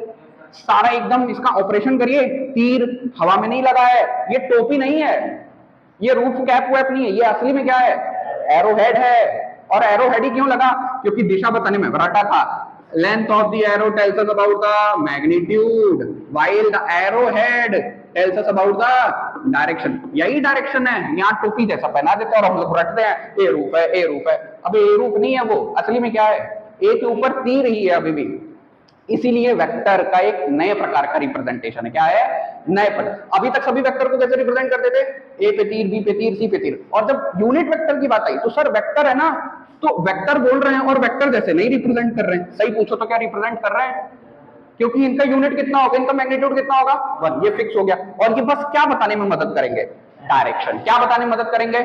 Speaker 1: सारा एकदम इसका ऑपरेशन करिए, तीर हवा में नहीं लगा है, ये टोपी नहीं है, ये रूफ कैप वैप नहीं है, ये असली में क्या है, एरो हेड है। और एरो हेड ही क्यों लगा, क्योंकि दिशा बताने में रटा था, length of the arrow tells us about the magnitude while the arrowhead tells us about the direction। यही डायरेक्शन है, यहाँ टोपी जैसा पहना देते हैं और हम लोग रटते हैं ए रूप है, ए रूप है। अब ए रूप नहीं है वो, असली में क्या है, ए के ऊपर तीर ही है अभी भी। इसीलिए वेक्टर का एक नए प्रकार का रिप्रेजेंटेशन है, क्या है, नए प्रकार। अभी तक सभी वेक्टर को कैसे रिप्रेजेंट करते थे, ए पे तीर, बी पे तीर, सी पे तीर। और जब यूनिट वेक्टर की बात आई तो सर वेक्टर है ना, तो वेक्टर बोल रहे हैं और वेक्टर जैसे नहीं रिप्रेजेंट कर रहे हैं। सही पूछो तो क्या रिप्रेजेंट कर रहे हैं, क्योंकि इनका यूनिट कितना होगा, इनका मैग्नीट्यूड कितना होगा 1, ये फिक्स हो गया। और ये बस क्या बताने में मदद करेंगे, डायरेक्शन। क्या बताने में मदद करेंगे,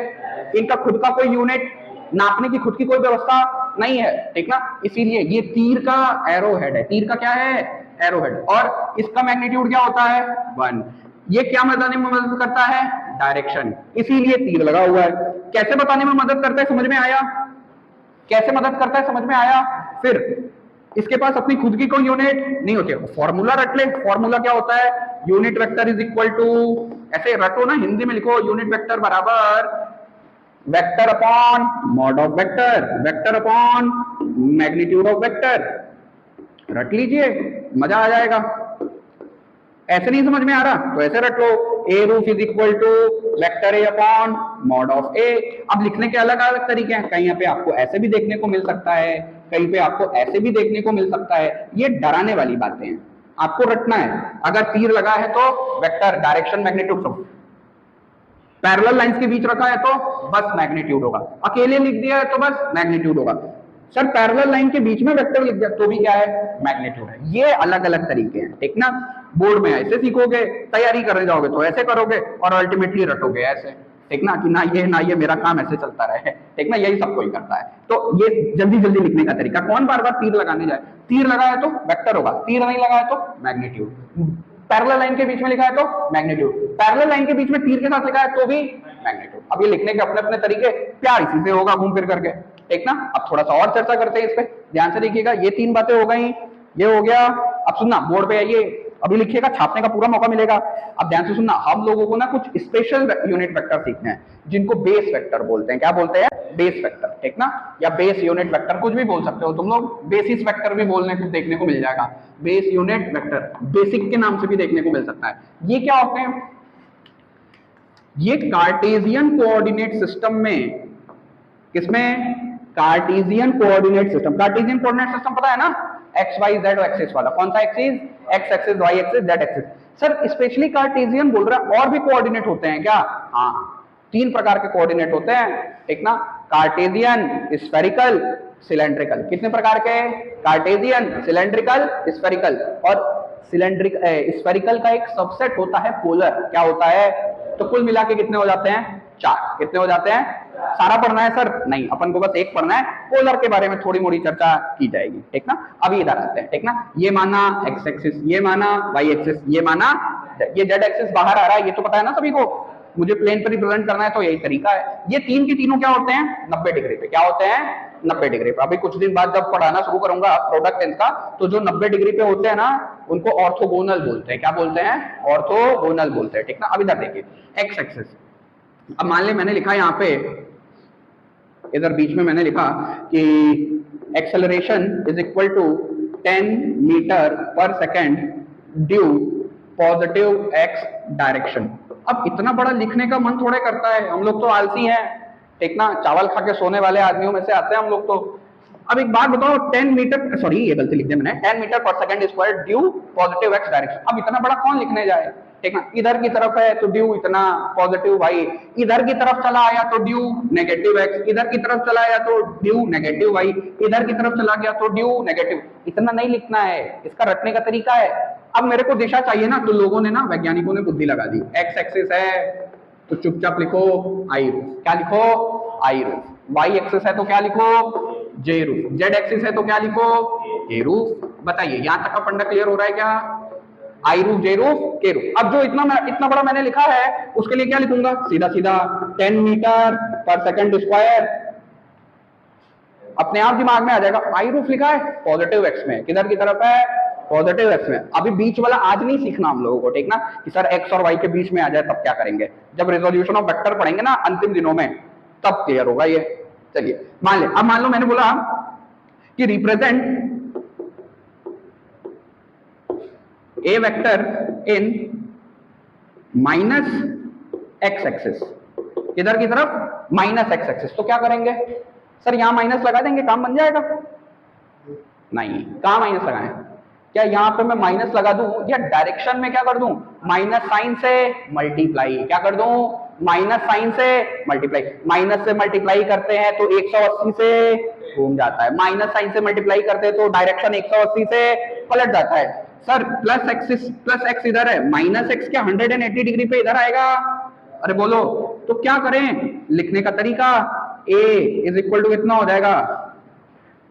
Speaker 1: इनका खुद का कोई यूनिट, नापने की खुद की कोई व्यवस्था नहीं है, ठीक ना। इसीलिए ये तीर का एरो हेड है, तीर का क्या है, एरो हेड, और इसका मैग्नीट्यूड क्या होता है 1। ये क्या बताने में मदद करता है, डायरेक्शन, इसीलिए तीर लगा हुआ है। कैसे बताने में मदद करता है, समझ में आया, कैसे मदद करता है, समझ में आया। फिर इसके पास अपनी खुद की कोई यूनिट नहीं होती है, फॉर्मूला रट ले। फॉर्मूला क्या होता है, unit vector is equal to, ऐसे रटो ना, हिंदी में लिखो, यूनिट वेक्टर बराबर vector upon mod of vector, vector upon magnitude of vector. रट लीजिए, मजा आ जाएगा। ऐसे नहीं समझ में आ रहा तो ऐसे रट लो, A roof is equal to vector A upon mod of A. अब लिखने के अलग अलग तरीके हैं, कहीं पे आपको ऐसे भी देखने को मिल सकता है, कहीं पे आपको ऐसे भी देखने को मिल सकता है। ये डराने वाली बातें हैं, आपको रटना है। अगर तीर लगा है तो vector, direction, magnitude, parallel lines के बीच रखा है तो बस मैग्नीट्यूड होगा, अकेले लिख दिया है तो बस मैग्नीट्यूड होगा। सर पैरेलल लाइन के बीच में वेक्टर लिख दिया तो भी क्या है, मैग्नीट्यूड है। ये अलग अलग तरीके हैं, ठीक ना। बोर्ड में ऐसे सीखोगे, तैयारी करने जाओगे तो ऐसे करोगे, और अल्टीमेटली रटोगे ऐसे, ठीक ना, कि ना ये मेरा काम ऐसे चलता रहे, ठीक ना। यही सब कोई करता है। तो ये जल्दी जल्दी लिखने का तरीका, कौन बार बार तीर लगाने जाए, तीर लगा है तो वेक्टर होगा, तीर नहीं लगा है तो मैग्नीट्यूड। पैरेलल लाइन के बीच में लिखा है तो मैग्नीट्यूड, पैरेलल लाइन के बीच में तीर के साथ लिखा है तो भी मैग्नीट्यूड। अब ये लिखने के अपने अपने तरीके, प्यार इसी से होगा घूम फिर करके, ठीक ना। अब थोड़ा सा और चर्चा करते हैं इस पे, ध्यान से देखिएगा। ये 3 बातें हो गई, ये हो गया। अब सुनना, बोर्ड पे आइए, अभी लिखिएगा, छापने का पूरा मौका मिलेगा। अब ध्यान से सुनना, हम लोगों को ना कुछ स्पेशल यूनिट वेक्टर सीखने हैं जिनको बेस वेक्टर बोलते हैं। क्या बोलते हैं, बेस वेक्टर, ठीक ना, या बेस यूनिट वेक्टर, कुछ भी बोल सकते हो तुम लोग। बेसिस वेक्टर भी बोलने को देखने को मिल जाएगा, बेस यूनिट वेक्टर, बेसिक के नाम से भी देखने को मिल सकता है। ये क्या होते हैं, ये कार्टेशियन कोऑर्डिनेट सिस्टम में, किसमें, Cartesian coordinate system. Cartesian coordinate system पता है ना, एक्स वाई जेड एक्सिस वाला। कौन सा axis, X axis, Y axis, Z axis. Sir specially Cartesian बोल रहा है, और भी कोऑर्डिनेट होते हैं क्या, हाँ 3 प्रकार के कोऑर्डिनेट होते हैं, ठीक ना। Cartesian, spherical, cylindrical. कितने प्रकार के, कार्टेशियन, सिलेंड्रिकल, स्फेरिकल। और सिलेंड्रिक स्फेरिकल का एक सबसेट होता है पोलर। क्या होता है, तो कुल मिला के कितने हो जाते हैं, 4। कितने हो जाते हैं, सारा पढ़ना है सर, नहीं, अपन को बस एक पढ़ना है। पोलर के बारे में थोड़ी मोड़ी चर्चा की जाएगी, ठीक ना। अभी इधर आते हैं, ठीक ना। ये माना एक्स एक्सिस, ये माना वाई एक्सिस, ये माना, ये जेड एक्सिस बाहर आ रहा है, ये तो पता है ना सभी को। मुझे प्लेन पर रिप्रेजेंट करना है तो यही तरीका है। ये 3 के तीनों क्या होते हैं, 90 डिग्री पे। क्या होते हैं, 90 डिग्री पे। अभी कुछ दिन बाद जब पढ़ाना शुरू करूंगा प्रोडक्ट टेंस का, तो जो 90 डिग्री पे होते हैं ना, उनको ऑर्थोगोनल बोलते हैं। क्या बोलते हैं, ऑर्थोगोनल बोलते हैं, ठीक ना। अब इधर देखिए, एक्स एक्सिस, अब मान ले मैंने लिखा यहाँ पे, इधर बीच में मैंने लिखा कि acceleration is equal to 10 metre पर second due positive X direction. अब इतना बड़ा लिखने का मन थोड़े करता है, हम लोग तो आलसी हैं, ठीक ना, चावल खा के सोने वाले आदमियों में से आते हैं हम लोग तो। अब एक बात बताओ, 10 मीटर, सॉरी ये गलती लिख दिया मैंने, 10 मीटर पर second square due positive X direction. अब इतना बड़ा कौन लिखने जाए, ठीक ना, इधर की तरफ है तो ड्यू इतना पॉजिटिव वाई, इधर की तरफ चला आया तो ड्यू नेगेटिव एक्स, इधर की तरफ चला आया तो ड्यू नेगेटिव वाई, इधर की तरफ चला गया तो ड्यू नेगेटिव। इतना नहीं लिखना है, इसका रटने का तरीका है। अब मेरे को दिशा चाहिए ना, तो लोगों ने ना, वैज्ञानिकों ने बुद्धि लगा दी, एक्स एक्सिस है तो चुपचाप लिखो आई रूफ, क्या लिखो आई रूफ, वाई एक्सिस है तो क्या लिखो जे रूफ, जेड एक्सिस है तो क्या लिखो ए रूफ। बताइए यहां तक का फंडा क्लियर हो रहा है क्या? आई रूफ, जे रूफ, के रूफ। अब जो इतना बड़ा मैंने लिखा है उसके लिए क्या लिखूंगा, सीधा सीधा 10 मीटर पर सेकंड स्क्वायर, अपने आप दिमाग में आ जाएगा। आई रूफ लिखा है पॉजिटिव एक्स में, किधर की तरफ है पॉजिटिव एक्स में। अभी बीच वाला आज नहीं सीखना हम लोगों को, ठीक ना, कि सर एक्स और वाई के बीच में आ जाए तब क्या करेंगे, जब रेजोल्यूशन ऑफ वेक्टर पढ़ेंगे ना अंतिम दिनों में तब क्लियर होगा ये। चलिए मान ले, अब मान लो मैंने बोला कि represent a vector in minus x axis, किधर की तरफ माइनस एक्स एक्सिस, तो क्या करेंगे सर, यहां माइनस लगा देंगे काम बन जाएगा? नहीं, कहां माइनस लगाएं, क्या यहां पे मैं माइनस लगा दूं या डायरेक्शन में क्या कर दूं, माइनस साइन से मल्टीप्लाई, क्या कर दूं माइनस साइन से मल्टीप्लाई, माइनस से मल्टीप्लाई करते हैं तो 180 से घूम जाता है, माइनस साइन से मल्टीप्लाई करते हैं तो डायरेक्शन 180 से पलट जाता है। Sir plus axis, plus x इधर है, माइनस एक्स क्या 180 डिग्री पे इधर आएगा? अरे बोलो, तो क्या करें, लिखने का तरीका, ए इज इक्वल टू कितना हो जाएगा,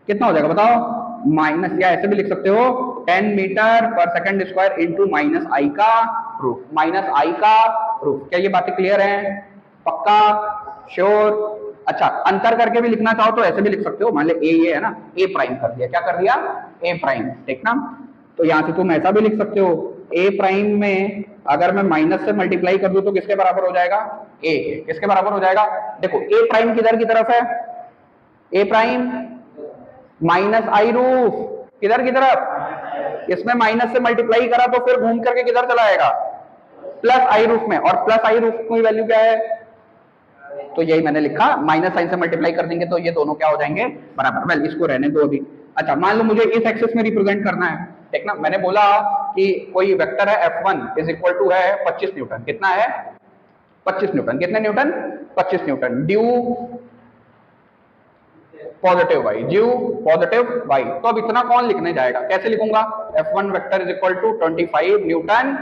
Speaker 1: कितना हो जाएगा बताओ, माइनस, या ऐसे भी लिख सकते हो 10 मीटर पर सेकंड स्क्वायर इंटू माइनस आई का रूफ, माइनस आई का रूफ। क्या ये बातें क्लियर हैं? पक्का, श्योर? अच्छा, अंतर करके भी लिखना चाहो तो ऐसे भी लिख सकते हो, मान ले ए ये है ना, ए प्राइम कर दिया, क्या कर दिया ए प्राइम, ठीक ना, तो यहां से तुम ऐसा भी लिख सकते हो, ए प्राइम में अगर मैं माइनस से मल्टीप्लाई कर दूं तो किसके बराबर हो जाएगा, ए, किसके बराबर हो जाएगा, देखो ए प्राइम किधर की तरफ है, ए प्राइम माइनस आई रूफ, किधर की तरफ, इसमें माइनस से मल्टीप्लाई करा तो फिर घूम करके किधर चला आएगा, प्लस आई रूफ में, और प्लस आई रूफ की वैल्यू क्या है, तो यही मैंने लिखा, माइनस साइन से मल्टीप्लाई कर देंगे तो ये दोनों क्या हो जाएंगे बराबर। वेल इसको रहने दो अभी। अच्छा मान लो मुझे इस एक्सिस में रिप्रेजेंट करना है, ठीक ना, मैंने बोला कि कोई वेक्टर है F1 इज इक्वल टू है 25 न्यूटन, कितना है 25 न्यूटन, कितने newton 25 newton, due positive Y, due positive Y. तो अब इतना कौन लिखने जाएगा, कैसे लिखूंगा, F1 vector is equal to 25 newton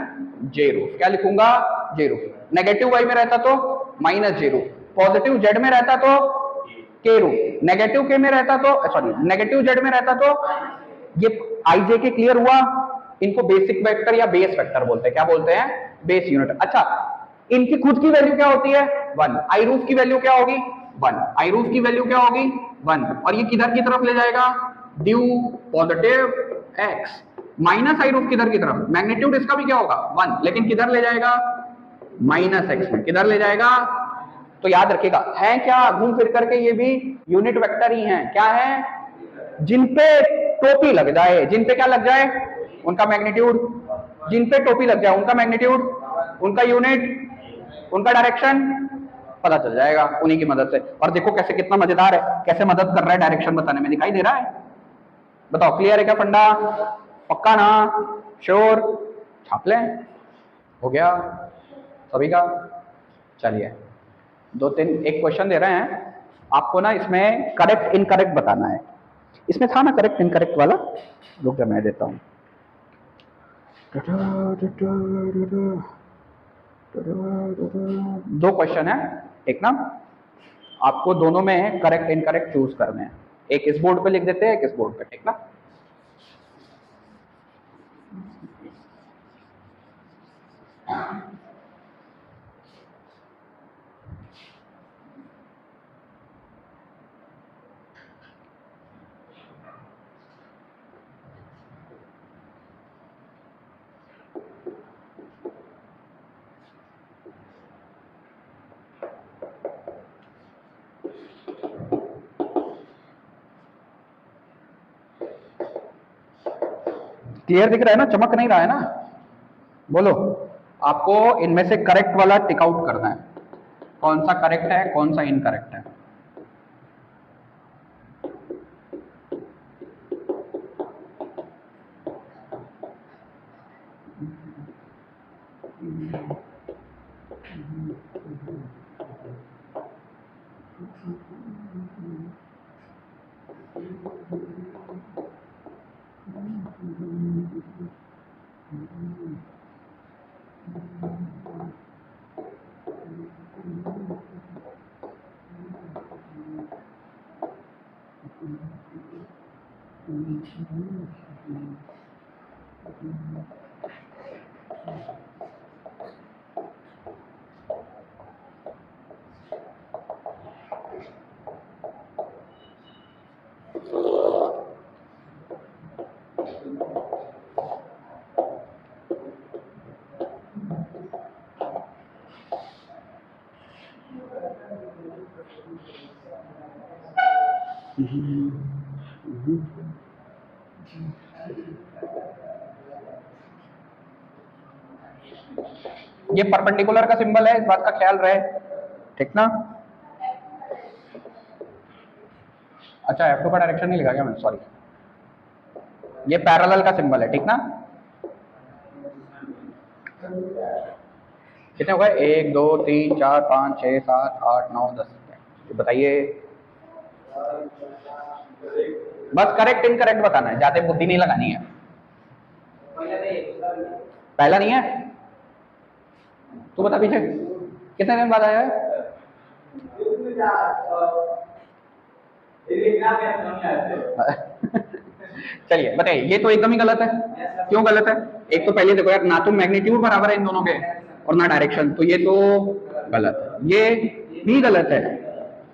Speaker 1: J roof, क्या लिखूंगा जे रूफ, नेगेटिव वाई में रहता तो minus J roof, positive Z में रहता तो के रूफ, नेगेटिव के में रहता तो सॉरी नेगेटिव जेड में रहता तो ये आई जे के। क्लियर हुआ? इनको बेसिक वेक्टर या बेस वेक्टर बोलते हैं, क्या बोलते हैं, बेस यूनिट। अच्छा इनकी खुद की वैल्यू क्या होती है 1, आई रूफ की वैल्यू क्या होगी 1, आई रूफ की वैल्यू क्या होगी 1, और ये किधर की तरफ ले जाएगा, ड्यू पॉजिटिव एक्स, माइनस आई रूफ किधर की तरफ, मैग्नीट्यूड इसका भी क्या होगा 1, लेकिन किधर ले जाएगा माइनस एक्स में, किधर ले जाएगा। तो याद रखिएगा है क्या, घूम फिर करके ये भी यूनिट वेक्टर ही हैं, क्या है, जिन पे टोपी लग जाए, जिन पे क्या लग जाए उनका मैग्नीट्यूड, जिन पे टोपी लग जाए उनका मैग्नीट्यूड, उनका यूनिट, उनका डायरेक्शन पता चल जाएगा उन्हीं की मदद से। और देखो कैसे कितना मजेदार है, कैसे मदद कर रहा है डायरेक्शन बताने में, दिखाई दे रहा है? बताओ क्लियर है क्या फंडा, पक्का ना, श्योर? छाप लें, हो गया सभी का। चलिए दो तीन एक क्वेश्चन दे रहे हैं आपको ना, इसमें करेक्ट इनकरेक्ट बताना है, इसमें था ना करेक्ट इनकरेक्ट वाला, रुक जा मैं देता हूं। दो क्वेश्चन है, एक ना आपको दोनों में करेक्ट इनकरेक्ट चूज करने हैं, एक इस बोर्ड पे लिख देते हैं, एक इस बोर्ड पे, ठीक ना। क्लियर दिख रहा है ना, चमक नहीं रहा है ना? बोलो, आपको इनमें से करेक्ट वाला टिक आउट करना है, कौन सा करेक्ट है कौन सा इनकरेक्ट है। ये परपेंडिकुलर का सिंबल है, इस बात का ख्याल रहे, ठीक ना? अच्छा, F2 का डायरेक्शन नहीं लिखा क्या मैंने, सॉरी। ये पैरेलल का सिंबल है, ठीक ना? कितने हो गए? 1 2 3 4 5 6 7 8 9 10। बताइए, बस करेक्ट इनकरेक्ट बताना है, ज्यादा बुद्धि नहीं लगानी है। पहला नहीं है तू बता, पीछे कितने दिन बाद आया है? चलिए बताइए, ये तो एकदम ही गलत है। क्यों गलत है? एक तो पहले देखो यार, ना तो मैग्नीट्यूड बराबर है इन दोनों के और ना डायरेक्शन, तो ये तो गलत है। ये भी गलत है।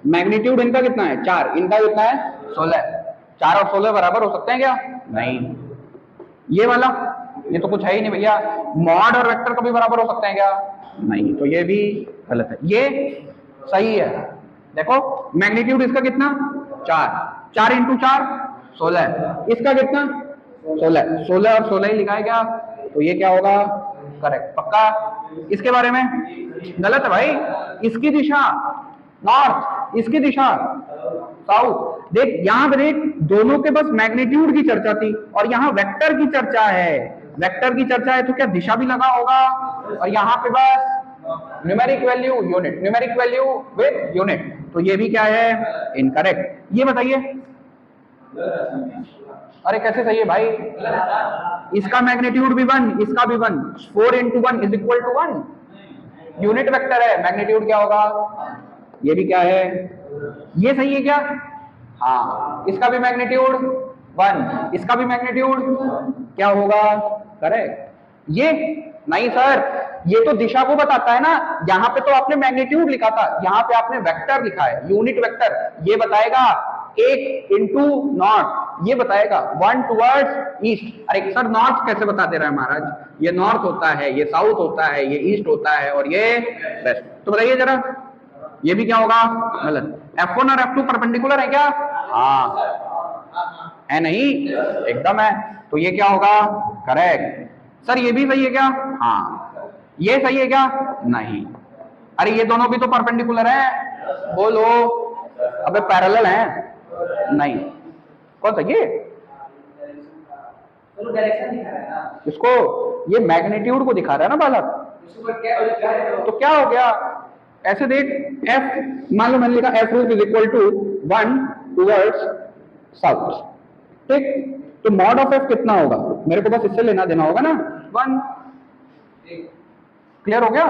Speaker 1: मैग्नीट्यूड इनका कितना है? 4, इनका कितना है? 16। 4 और 16 बराबर हो सकते हैं क्या? नहीं। ये वाला, ये तो कुछ है ही नहीं भैया। मॉड और वेक्टर कभी बराबर हो सकते हैं क्या? नहीं, तो ये भी गलत है। ये सही है। देखो मैग्नीट्यूड इसका कितना? 4, 4 इंटू 4 16, इसका कितना? 16, 16 और 16 ही लिखा है क्या? तो ये क्या होगा? करेक्ट, पक्का? इसके बारे में गलत है भाई। इसकी दिशा नॉर्थ, इसकी दिशा साउथ। देख यहाँ पे देख, दोनों के बस मैग्नीट्यूड की चर्चा थी और यहाँ वेक्टर की चर्चा है। वेक्टर की चर्चा है तो क्या दिशा भी लगा होगा? और यहाँ पे बस numeric value unit, numeric value with unit, तो ये भी क्या है? इनकरेक्ट। ये बताइए, अरे कैसे सही है भाई? इसका मैग्नीट्यूड भी 1, इसका भी 1, 4 into 1 is equal to 1। Unit vector है, मैग्नीट्यूड क्या होगा? ये भी क्या है? ये सही है क्या? हाँ, इसका भी मैग्नीट्यूड 1, इसका भी मैग्नीट्यूड क्या होगा? करेक्ट। ये नहीं सर, ये तो दिशा को बताता है ना। यहाँ पे तो आपने मैग्नीट्यूड लिखा था, यहाँ पे आपने वेक्टर लिखा है, यूनिट वेक्टर। ये बताएगा 1 इंटू नॉर्थ, ये बताएगा 1 टुवर्ड्स ईस्ट। अरे सर नॉर्थ कैसे बता दे रहा है महाराज? ये नॉर्थ होता है, ये साउथ होता है, ये ईस्ट होता है और ये वेस्ट। तो बताइए जरा, ये भी क्या होगा? गलत। F1 और F2 परपेंडिकुलर है क्या? हाँ है, नहीं एकदम है, तो ये क्या होगा? करेक्ट। सर ये भी सही है क्या? हाँ। ये सही है क्या? नहीं। अरे ये दोनों भी तो परपेंडिकुलर है। बोलो, अबे पैरेलल है। नहीं, कौन सा? ये डायरेक्शन दिखा रहा है ना इसको, ये मैग्नीट्यूड को दिखा रहा है ना बालक। तो क्या हो गया? ऐसे देख, F मान लो मैंने लिखा F is equal to 1 towards south, ठीक? तो मॉड ऑफ F कितना होगा? मेरे को बस इससे लेना देना होगा ना, 1। क्लियर हो गया?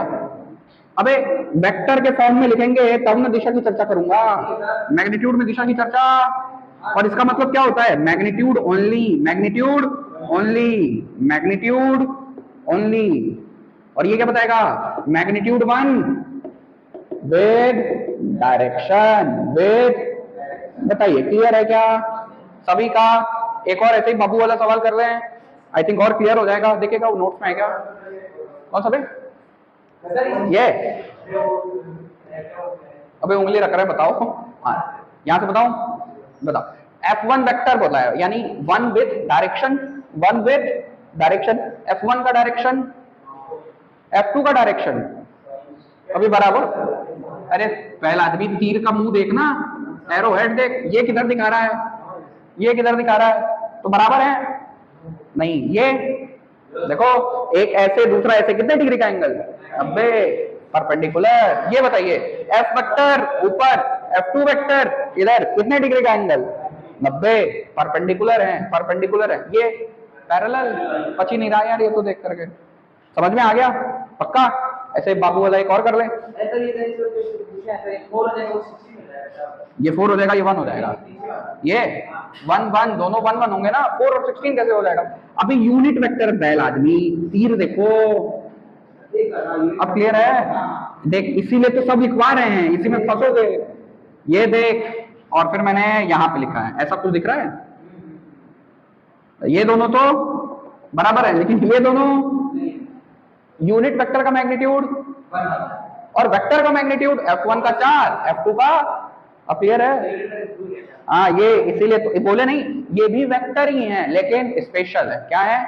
Speaker 1: अबे वेक्टर के फॉर्म में लिखेंगे तब मैं दिशा की चर्चा करूंगा, मैग्नीट्यूड में दिशा की चर्चा। और इसका मतलब क्या होता है? Magnitude only, magnitude only, magnitude only. और ये क्या बताएगा? Magnitude 1 with direction with. बताइए क्लियर है क्या सभी का? एक और ऐसे ही बाबू वाला सवाल कर रहे हैं, आई थिंक और क्लियर हो जाएगा। देखिएगा वो नोट्स में है क्या? कौन सा बे? ये अबे उंगली रख रहे हैं, बताओ। हाँ यहां से बताओ, बताओ। F1 वेक्टर बोला है, यानी 1 with direction, 1 with direction F1 का डायरेक्शन, F2 का डायरेक्शन अभी बराबर। अरे पहला आदमी तीर का मुंह देखना, एरो हेड देख, ये किधर दिखा रहा है, ये किधर दिखा रहा है, तो बराबर है नहीं। ये देखो एक ऐसे दूसरा ऐसे, कितने डिग्री का एंगल, 90 परपेंडिकुलर। ये बताइए F वेक्टर ऊपर, F2 वेक्टर इधर, कितने डिग्री का एंगल, 90 परपेंडिकुलर है, परपेंडिकुलर है। ये पैरेलल, पची नहीं रहा यार ये तो देख करके, समझ में आ गया पक्का। ऐसे बाबू वाला एक और कर ले, ये 4 हो जाएगा, ये 1 हो जाएगा, ये 1 1 दोनों 1 1 होंगे ना, 4 और 16 कैसे हो जाएगा। अभी यूनिट वेक्टर बैल आदमी, तीर देखो, अब क्लियर है देख, इसीलिए तो सब लिखवा रहे हैं, इसी में फंसोगे। ये देख, और फिर मैंने यहाँ पे लिखा है, ऐसा कुछ दिख रहा है, ये दोनों तो बराबर है, लेकिन ये दोनों यूनिट वेक्टर का मैग्नीट्यूड और वेक्टर का मैग्नीट्यूड F1 का 4, F2 का, अब क्लियर है। हाँ ये इसीलिए तो बोले नहीं, ये भी वेक्टर ही हैं लेकिन स्पेशल है, क्या है,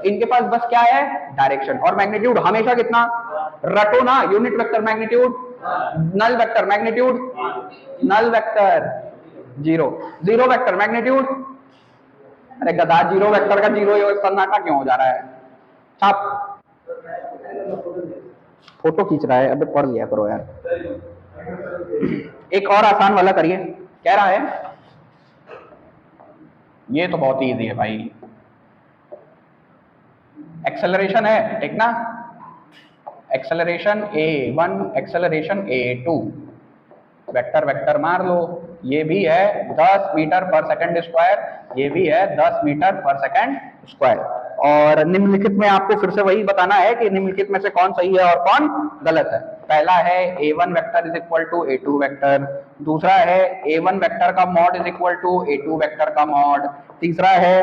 Speaker 1: इनके पास बस क्या है, डायरेक्शन, और मैग्नीट्यूड हमेशा कितना, रटो ना, unit vector magnitude, null vector magnitude, null vector 0, zero vector magnitude. अरे गधा, जीरो वेक्टर का जीरो सन्नाटा क्यों हो जा रहा है, छाप फोटो खींच रहा है, अबे पढ़ लिया करो यार। एक और आसान वाला करिए, कह रहा है, ये तो बहुत इजी है भाई, एक्सेलरेशन है, ठीक ना, acceleration a1, acceleration a2, vector vector मार लो, ये भी है 10 मीटर पर सेकंड स्क्वायर, ये भी है 10 मीटर पर सेकंड स्क्वायर। और निम्नलिखित में आपको फिर से वही बताना है कि निम्नलिखित में से कौन सही है और कौन गलत है। पहला है a1 vector is equal to a2 vector, दूसरा है a1 वेक्टर का mod is equal to a2 vector का मॉड, तीसरा है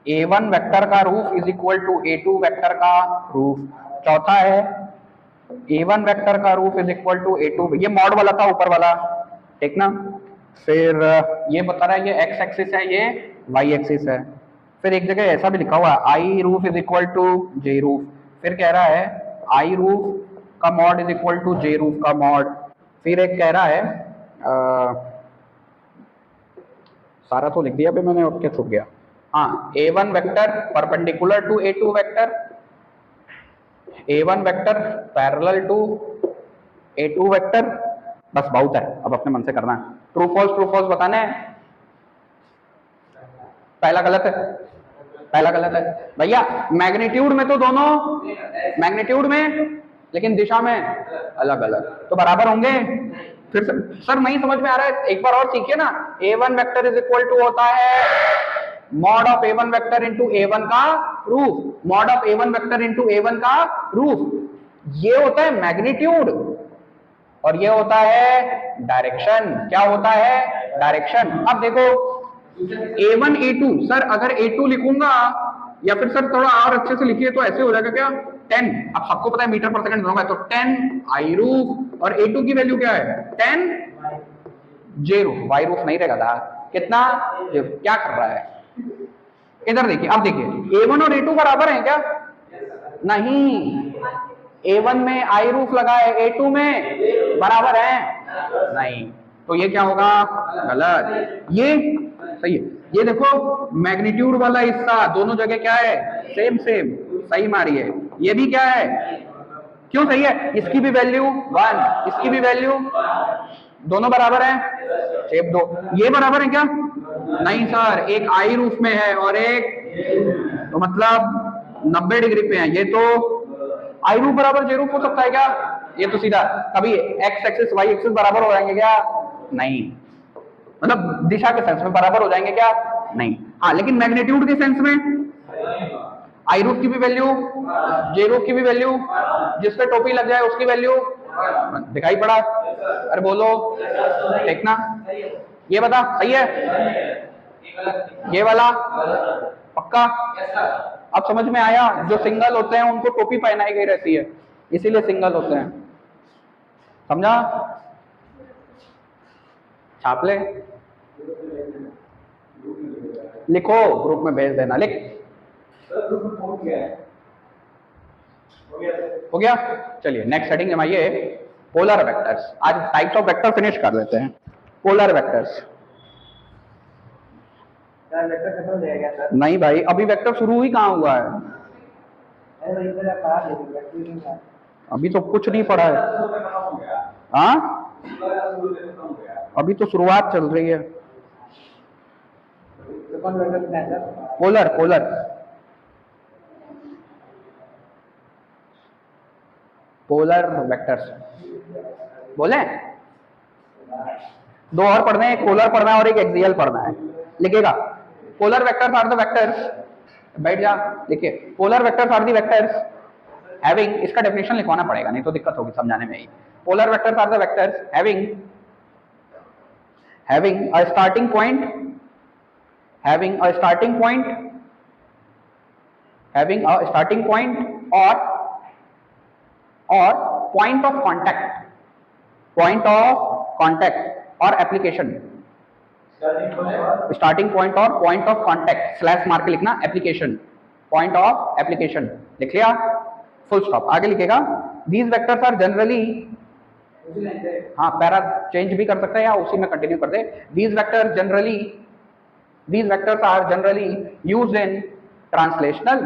Speaker 1: a1 वेक्टर का roof is equal to a2 vector का रूफ, चौथा है a1 वेक्टर का roof is equal to a2, ये मॉड वाला था ऊपर वाला, ठीक ना। फिर ये बता रहा है ये x एक्सिस है, ये y एक्सिस है। फिर एक जगह ऐसा भी लिखा हुआ है i roof is equal to j roof, फिर कह रहा है i रूफ का mod is equal to j roof का मॉड। फिर एक कह रहा है सारा तो लिख दिया अभी मैंने, और क्या छूट गया, हाँ a1 vector perpendicular to a2 vector, a1 vector parallel to a2 vector, बस बहुत है, अब अपने मन से करना है। ट्रू फॉल्स बताने हैं, पहला गलत है, पहला गलत है भैया। मैग्नीट्यूड में तो दोनों मैग्नीट्यूड में, लेकिन दिशा में अलग अलग, तो बराबर होंगे। फिर सर नहीं समझ में आ रहा है, एक बार और सीखिए ना, a1 vector is equal to होता है mod of a1 vector into a1 का roof, mod of a1 vector into a1 का रूफ, ये होता है मैग्नीट्यूड और ये होता है डायरेक्शन। क्या होता है, डायरेक्शन। अब देखो a1 a2, सर अगर a2 लिखूंगा, या फिर सर थोड़ा और अच्छे से लिखिए तो ऐसे हो जाएगा क्या, 10, अब सबको पता है मीटर पर सेकंड होगा, तो 10 i रूफ, और a2 की वैल्यू क्या है 10 j रूफ, y रूफ नहीं रहेगा था, कितना, क्या कर रहा है, इधर देखिए, अब देखिए a1 और a2 बराबर हैं क्या, नहीं, a1 में i रूफ लगा है, a2 में बराबर है नहीं, तो ये क्या होगा, गलत, ये सही है। ये देखो मैग्नीट्यूड वाला हिस्सा दोनों जगह क्या है, सेम सेम, सही मारी है। ये भी क्या है, क्यों सही है, इसकी भी वैल्यू 1, इसकी भी वैल्यू, दोनों बराबर है, शेप दो, ये बराबर है क्या, नहीं सर, एक आई रूफ में है और एक, तो मतलब 90 डिग्री पे है, ये तो आई रूफ बराबर जे रूफ हो सकता है क्या, ये तो सीधा कभी एक्स एक्सिस वाई एक्सिस बराबर हो जाएंगे क्या, नहीं, मतलब दिशा के सेंस में बराबर हो जाएंगे क्या, नहीं, हाँ लेकिन मैग्नीट्यूड के सेंस में आई रूफ की भी वैल्यू, जे रूफ की भी वैल्यू, जिस पे टोपी लग जाए उसकी वैल्यू, दिखाई पड़ा, अरे बोलो, ठीक ना, ये बता सही है, ये वाला पक्का, अब समझ में आया, जो सिंगल होते हैं उनको टोपी पहनाई गई रहती है, इसीलिए सिंगल होते हैं, समझा, छाप ले, लिखो ग्रुप में भेज देना, लिख, हो गया। चलिए नेक्स्ट हेडिंग हमारी पोलर वेक्टर्स। आज टाइप्स ऑफ वेक्टर फिनिश कर लेते हैं। Polar vectors. नहीं भाई, अभी वेक्टर शुरू ही कहाँ हुआ है, अभी तो कुछ नहीं पढ़ा है। हाँ, अभी तो शुरुआत चल रही है। पोलर पोलर पोलर वेक्टर्स बोले। दो और पढ़ने हैं, एक पोलर पढ़ना है और एक एक्सियल पढ़ना है। लिखेगा polar vectors are the vectors, बैठ जा लिखिए। Polar vectors are the vectors having, इसका डेफिनेशन लिखवाना पड़ेगा नहीं तो दिक्कत होगी समझाने में ही। Polar vectors are the vectors having a starting point और point of contact और application। स्टार्टिंग पॉइंट और पॉइंट ऑफ कांटेक्ट स्लैश मार के लिखना एप्लीकेशन, पॉइंट ऑफ एप्लीकेशन लिख लिया, फुल स्टॉप। आगे लिखेगा दीज वेक्टर्स आर जनरली, हाँ पैरा चेंज भी कर सकते हैं या उसी में कंटिन्यू कर दे। These vectors are generally used in translational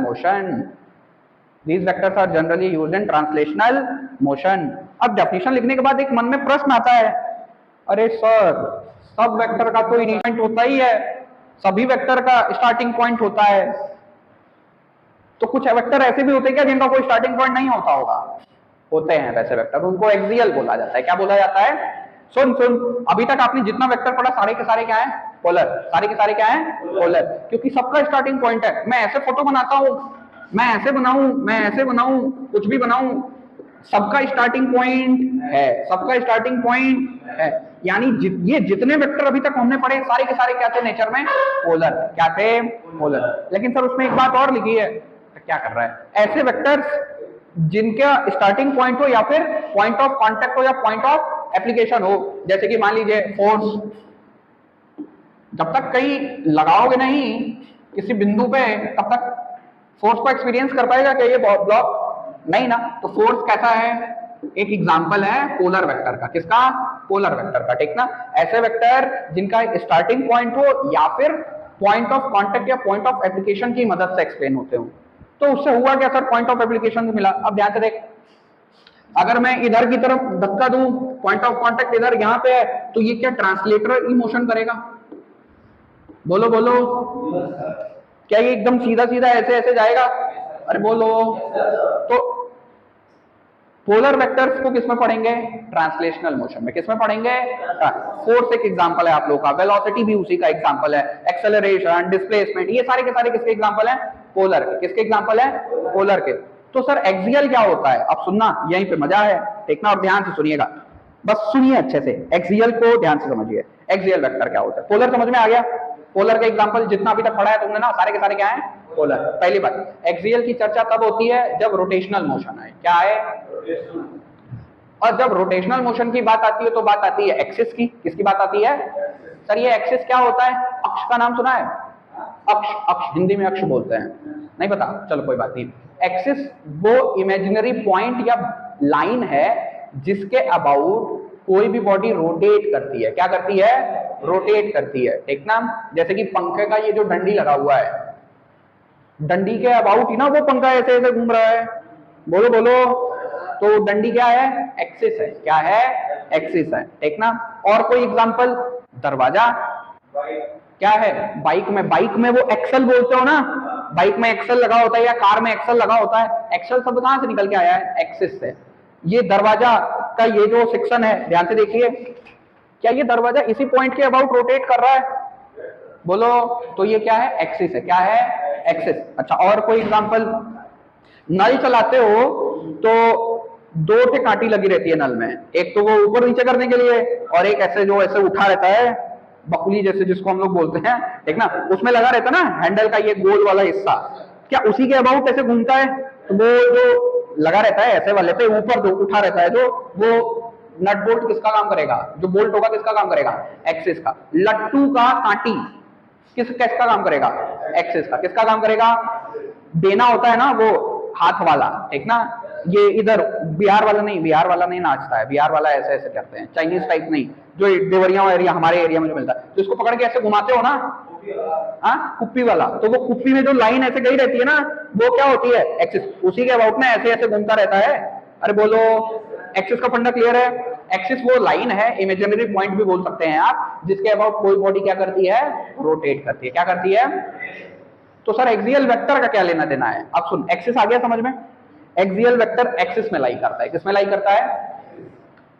Speaker 1: motion. अब डेफिनेशन लिखने के बाद एक मन में प्रश्न आता है, अरे सर सब वेक्टर का तो इनिशियल होता ही है, सभी वेक्टर का स्टार्टिंग पॉइंट होता है, तो कुछ वेक्टर ऐसे भी होते हैं क्या जिनका कोई स्टार्टिंग पॉइंट नहीं होता होगा? होते हैं वैसे वेक्टर, उनको एक्सियल बोला जाता है। क्या बोला जाता है? सुन, अभी तक आपने जितना वेक्टर पढ़ा सारे के सारे क्या है? पोलर। सारे के सारे क्या है? पोलर, क्योंकि सबका स्टार्टिंग पॉइंट है। मैं ऐसे फोटो बनाता हूं, मैं ऐसे बनाऊं, कुछ भी बनाऊं, सबका स्टार्टिंग पॉइंट है। यानी ये जितने वेक्टर अभी तक हमने पढ़े सारे के सारे क्या थे नेचर में? पोलर। क्या थे? पोलर। लेकिन सर उसमें एक बात और लिखी है, तो क्या कर रहा है? ऐसे वेक्टर्स जिनका स्टार्टिंग पॉइंट हो या फिर पॉइंट ऑफ कांटेक्ट हो या पॉइंट ऑफ एप्लीकेशन हो, जैसे कि मान लीजिए फोर्स, जब तक कहीं लगाओगे नहीं किसी बिंदु पे तब तक फोर्स को एक्सपीरियंस कर पाएगा क्या ये ब्लॉक? नहीं ना। तो फोर्स कैसा है? एक एग्जांपल है पोलर वेक्टर का। किसका? पोलर वेक्टर का, ठीक ना। ऐसे वेक्टर जिनका स्टार्टिंग पॉइंट हो या फिर पॉइंट ऑफ कांटेक्ट या पॉइंट ऑफ एप्लीकेशन की मदद से एक्सप्लेन होते हो। तो उससे हुआ क्या सर? पॉइंट ऑफ एप्लीकेशन मिला। अब ध्यान से देख, अगर मैं इधर की तरफ धक्का दूं, पॉइंट ऑफ कांटेक्ट इधर यहां पे है, तो ये क्या ट्रांसलेटरल मोशन करेगा? बोलो क्या ये एकदम सीधा सीधा ऐसे जाएगा? अरे बोलो। तो पोलर वेक्टर्स को किसमें पढ़ेंगे? ट्रांसलेशनल मोशन में। किसमें पढ़ेंगे? फोर्स एक एग्जांपल है आप लोगों का, वेलोसिटी भी उसी का एग्जांपल है, एक्सेलरेशन, डिस्प्लेसमेंट, ये सारे के सारे किसके एग्जांपल हैं? पोलर के। किसके एग्जांपल है? पोलर के। तो सर एक्सियल क्या होता है? अब सुनना, यहीं पे मजा है, देखना और ध्यान से सुनिएगा, बस सुनिए अच्छे से, एक्सियल को ध्यान से समझिए। एक्सियल वेक्टर क्या होता है? पोलर समझ में आ गया? पोलर का एग्जांपल जितना अभी तक पढ़ा है तुमने ना, सारे के सारे क्या है? पोलर। पहली बात, एक्सियल की चर्चा तब होती है जब रोटेशनल मोशन है। क्या है? और जब रोटेशनल मोशन की बात आती है तो बात आती है एक्सिस की। किसकी बात आती है? सर ये एक्सिस क्या होता है? अक्ष का नाम सुना है? अक्ष हिंदी में अक्ष बोलते हैं, नहीं पता? चलो कोई बात नहीं। एक्सिस वो इमेजिनरी पॉइंट या लाइन है जिसके अबाउट कोई भी बॉडी रोटेट करती है। क्या करती है? रोटेट करती है, ठीक ना। जैसे कि पंखे का ये जो डंडी लगा हुआ है, डंडी के अबाउट ही ना वो पंखा ऐसे ऐसे घूम रहा है। बोलो। तो डंडी क्या है? एक्सिस है। क्या है? एक्सिस है, ठीक ना। और कोई एग्जांपल? दरवाजा क्या है? बाइक में वो एक्सल बोलते हो ना, बाइक में एक्सल लगा होता है या कार में एक्सल लगा होता है। एक्सल शब्द कहां से निकल के आया है? एक्सिस से। ये दरवाजा का ये जो सेक्शन है, ध्यान से देखिए, क्या ये दरवाजा इसी पॉइंट के अबाउट रोटेट कर रहा है? बोलो। तो ये क्या है? एक्सिस है। क्या है? एक्सिस। अच्छा, और कोई एग्जांपल? नल चलाते हो तो दो टे कांटी लगी रहती है नल में, एक तो वो ऊपर नीचे करने के लिए और एक ऐसे जो ऐसे उठा रहता है, बकुली जैसे जिसको हम लोग बोलते हैं, ठीक ना। उसमें लगा रहता ना हैंडल का ये गोल वाला हिस्सा, क्या उसी के अबाउट ऐसे घूमता है? तो वो जो लगा रहता है ऐसे वाले पे ऊपर जो उठा रहता है, जो वो नट बोल्ट किसका काम करेगा? जो बोल्ट होगा किसका काम करेगा? एक्सिस का। लट्टू का कांटी किसका काम करेगा? एक्सिस का। किसका काम करेगा? देना होता है ना वो हाथ वाला, ठीक ना, ये इधर बिहार वाला नहीं नाचता है, बिहार वाला ऐसे ऐसे करते हैं, चाइनीज टाइप नहीं, जो देवरिया एरिया हमारे एरिया में जो मिलता है, तो इसको पकड़ के ऐसे घुमाते हो ना, हाँ कुप्पी वाला, तो वो कुप्पी में जो लाइन ऐसे गई रहती है ना, वो क्या होती है, एक्सिस, उसी के अबाउट में ऐसे ऐसे घूमता रहता है। अरे बोलो, एक्सिस का फंडा क्लियर है? एक्सिस वो लाइन है, इमेजिनरी पॉइंट भी बोल सकते हैं आप, जिसके अबाउट कोई बॉडी क्या करती है, रोटेट करती है। क्या करती है? तो सर एक्सियल वेक्टर का क्या लेना देना है? अब सुन, एक्सिस आ गया समझ में? एक्सियल वेक्टर एक्सिस में लाई करता है, किस में लाई करता है?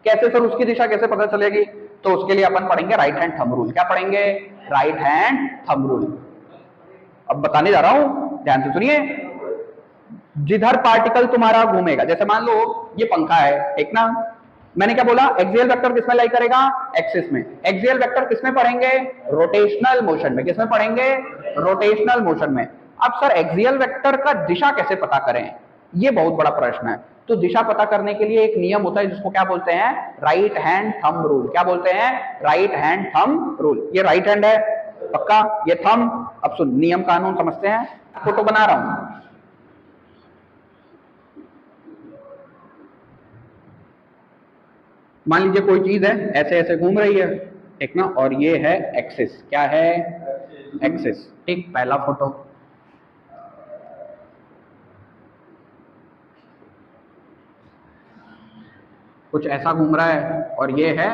Speaker 1: कैसे सर, उसकी दिशा कैसे पता चलेगी? तो उसके लिए अपन पढ़ेंगे राइट हैंड थंब रूल। क्या पढ़ेंगे? Right hand thumb rule. अब बताने जा रहा हूं, ध्यान से सुनिए। जिधर पार्टिकल तुम्हारा घूमेगा, जैसे मान लो ये पंखा है, ठीक ना, मैंने क्या बोला, एक्सियल वेक्टर किसमें लाई करेगा? एक्सिस में। एक्सियल वेक्टर किसमें पढ़ेंगे? रोटेशनल मोशन में। किसमें पढ़ेंगे? रोटेशनल मोशन में। अब सर एक्सियल वेक्टर का दिशा कैसे पता करें, ये बहुत बड़ा प्रश्न है। तो दिशा पता करने के लिए एक नियम होता है जिसको क्या बोलते हैं? Right hand thumb rule. क्या बोलते हैं? Right hand thumb rule. ये राइट हैंड है पक्का, ये थंब। अब सुन, नियम कानून समझते हैं, फोटो बना रहा हूं। मान लीजिए कोई चीज है ऐसे ऐसे घूम रही है, ठीक ना, और ये है एक्सिस। क्या है? एक्सिस। ठीक, पहला फोटो। कुछ ऐसा घूम रहा है और ये है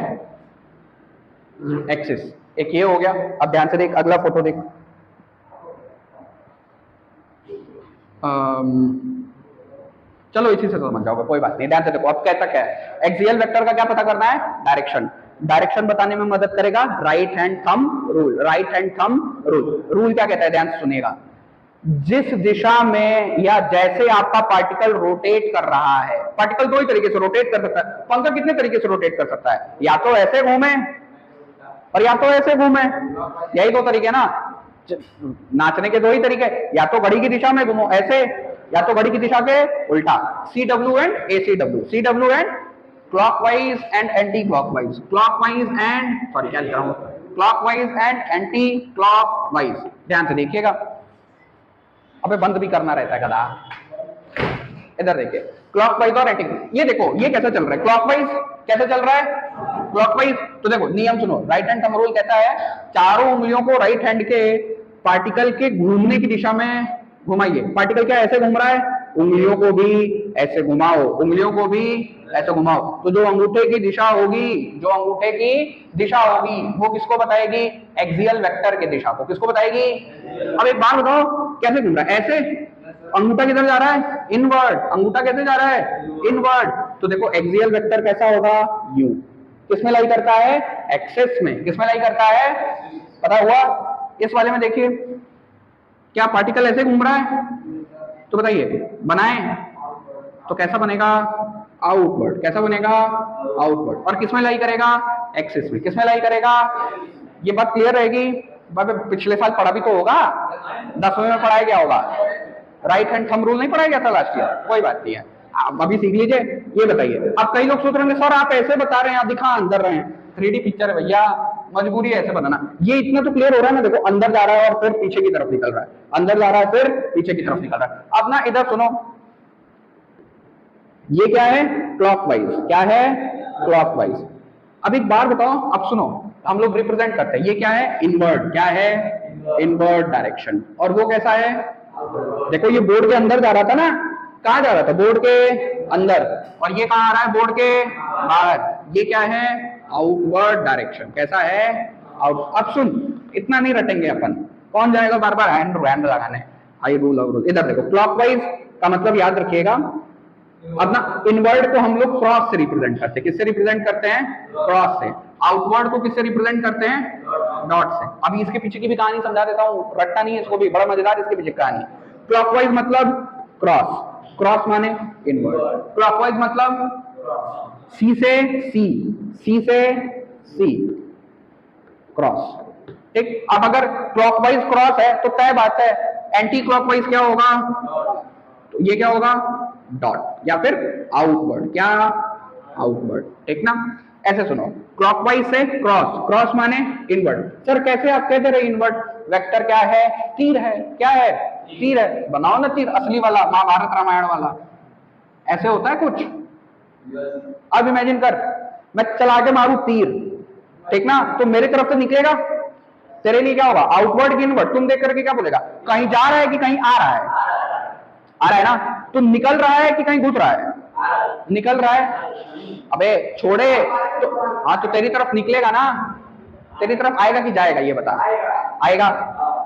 Speaker 1: एक्सिस। एक ये हो गया। अब ध्यान से देख, अगला फोटो देख। चलो इसी से समझ जाओगे, कोई बात नहीं, ध्यान से देखो। अब कहता क्या है? एक्सियल वेक्टर का क्या पता करना है? डायरेक्शन। डायरेक्शन बताने में मदद करेगा right hand thumb rule. Right hand thumb rule. Rule क्या कहता है? ध्यान से सुनिएगा। जिस दिशा में या जैसे आपका पार्टिकल रोटेट कर रहा है, पार्टिकल दो ही तरीके से रोटेट कर सकता है। पंखा कितने तरीके से रोटेट कर सकता है? या तो ऐसे घूमे और या तो ऐसे घूमे, यही दो तरीके ना। नाचने के दो ही तरीके, या तो घड़ी की दिशा में घूमो ऐसे, या तो घड़ी की दिशा के उल्टा। CW and ACW। CW and clockwise and anti clockwise. Clockwise and, sorry क्या लिख रहा हूं, क्लॉकवाइज एंड एंटी क्लॉकवाइज। ध्यान से देखिएगा। अबे बंद भी करना रहता है गधा। इधर देखिए, क्लॉकवाइज और एंटी। ये देखो ये कैसा चल रहा है, क्लॉकवाइज कैसे चल रहा है? क्लॉकवाइज। तो देखो नियम सुनो, राइट हैंड थंब रूल कहता है चारों उंगलियों को राइट हैंड के पार्टिकल के घूमने की दिशा में घुमाइए। पार्टिकल क्या ऐसे घूम रहा है, उंगलियों को भी ऐसे घुमाओ, उंगलियों को भी ऐसे घुमाओ। तो जो अंगूठे की दिशा होगी, जो अंगूठे की दिशा होगी, वो किसको बताएगी? एक्सियल वेक्टर की दिशा को। किसको बताएगी? अब एक बात बताओ, कैसे घूम रहा है? ऐसे। अंगूठा किधर जा रहा है? इनवर्ड। अंगूठा कैसे जा रहा है? इनवर्ड। तो देखो एक्सियल वेक्टर कैसा होगा? यू। किसमें लाई करता है? एक्सिस में। किसमें लाई करता है? पता हुआ? इस वाले में देखिए, क्या पार्टिकल ऐसे घूम रहा है? तो बताइए, बनाए तो कैसा बनेगा? आउटवर्ड। कैसा बनेगा? आउटवर्ड। और किसमें लाई करेगा? एक्सिस में। किसमें लाई करेगा? ये बात क्लियर रहेगी? पिछले साल पढ़ा भी तो होगा, 10वीं में पढ़ाया गया होगा। राइट हैंड थंब रूल नहीं पढ़ाया गया था लास्ट ईयर? कोई बात नहीं है, आप अभी सीख लीजिए। ये बताइए, अब कई लोग सोच रहे हैं सर आप ऐसे बता रहे हैं, आप दिखा अंदर रहे हैं, 3D पिक्चर है भैया, मजबूरी है ऐसे बनाना। ये इतना तो क्लियर हो रहा है ना, देखो अंदर जा रहा है और फिर पीछे की तरफ निकल रहा है, अंदर जा रहा है फिर पीछे की तरफ निकल रहा है। अब ना इधर सुनो, ये क्या है? क्लॉकवाइज। क्या है? क्लॉकवाइज। अब एक बार बताओ, अब सुनो, हम लोग रिप्रेजेंट करते हैं, ये क्या है? इनवर्ड। क्या है? Inward direction. और वो कैसा है? देखो ये बोर्ड के अंदर जा रहा था ना, कहां जा रहा था? बोर्ड के अंदर। और ये कहां आ रहा है? बोर्ड के बाहर। ये क्या है? Outward direction. कैसा है? आउट। अब सुन, इतना नहीं रटेंगे अपन, कौन जाएगा बार बार हैंड लगाने? आई रूल और रूल। इधर देखो, क्लॉकवाइज का मतलब याद रखिएगा। अब ना इनवर्ड को हम लोग क्रॉस से रिप्रेजेंट करते हैं। किससे रिप्रेजेंट करते हैं? क्रॉस से। आउटवर्ड को किससे रिप्रेजेंट करते हैं? डॉट से। अभी इसके पीछे की भी कहानी समझा देता हूं, रट्टा नहीं है इसको भी, बड़ा मजेदार इसके पीछे कहानी। क्लॉकवाइज मतलब क्रॉस, क्रॉस माने इनवर्ड। क्लॉकवाइज मतलब सी से सी, सी से सी, क्रॉस। ठीक। अब अगर क्लॉकवाइज क्रॉस है तो तय बात है, एंटी क्लॉकवाइज क्या होगा? तो ये क्या होगा? डॉट या फिर आउटवर्ड। क्या? आउटवर्ड। ठीक ना। ऐसे सुनो, क्लॉकवाइज से क्रॉस, क्रॉस माने इनवर्ट। सर कैसे आप कहते रहे इनवर्ट? वेक्टर क्या है? तीर है। क्या है? तीर है। बनाओ ना तीर असली वाला, महाभारत रामायण वाला। ऐसे होता है कुछ? अब इमेजिन कर, मैं चला के मारू तीर, ठीक ना, तो मेरी तरफ से निकलेगा, तेरे लिए क्या होगा? आउटवर्ड की इनवर्ड। तुम देख करके क्या बोलेगा? कहीं जा रहा है कि कहीं आ रहा है? आ रहा है ना? तो निकल रहा है कि कहीं घुस रहा है? निकल रहा है। अबे छोड़े तो, हाँ तो तेरी तरफ निकलेगा ना, तेरी तरफ आएगा कि जाएगा ये बता? आएगा।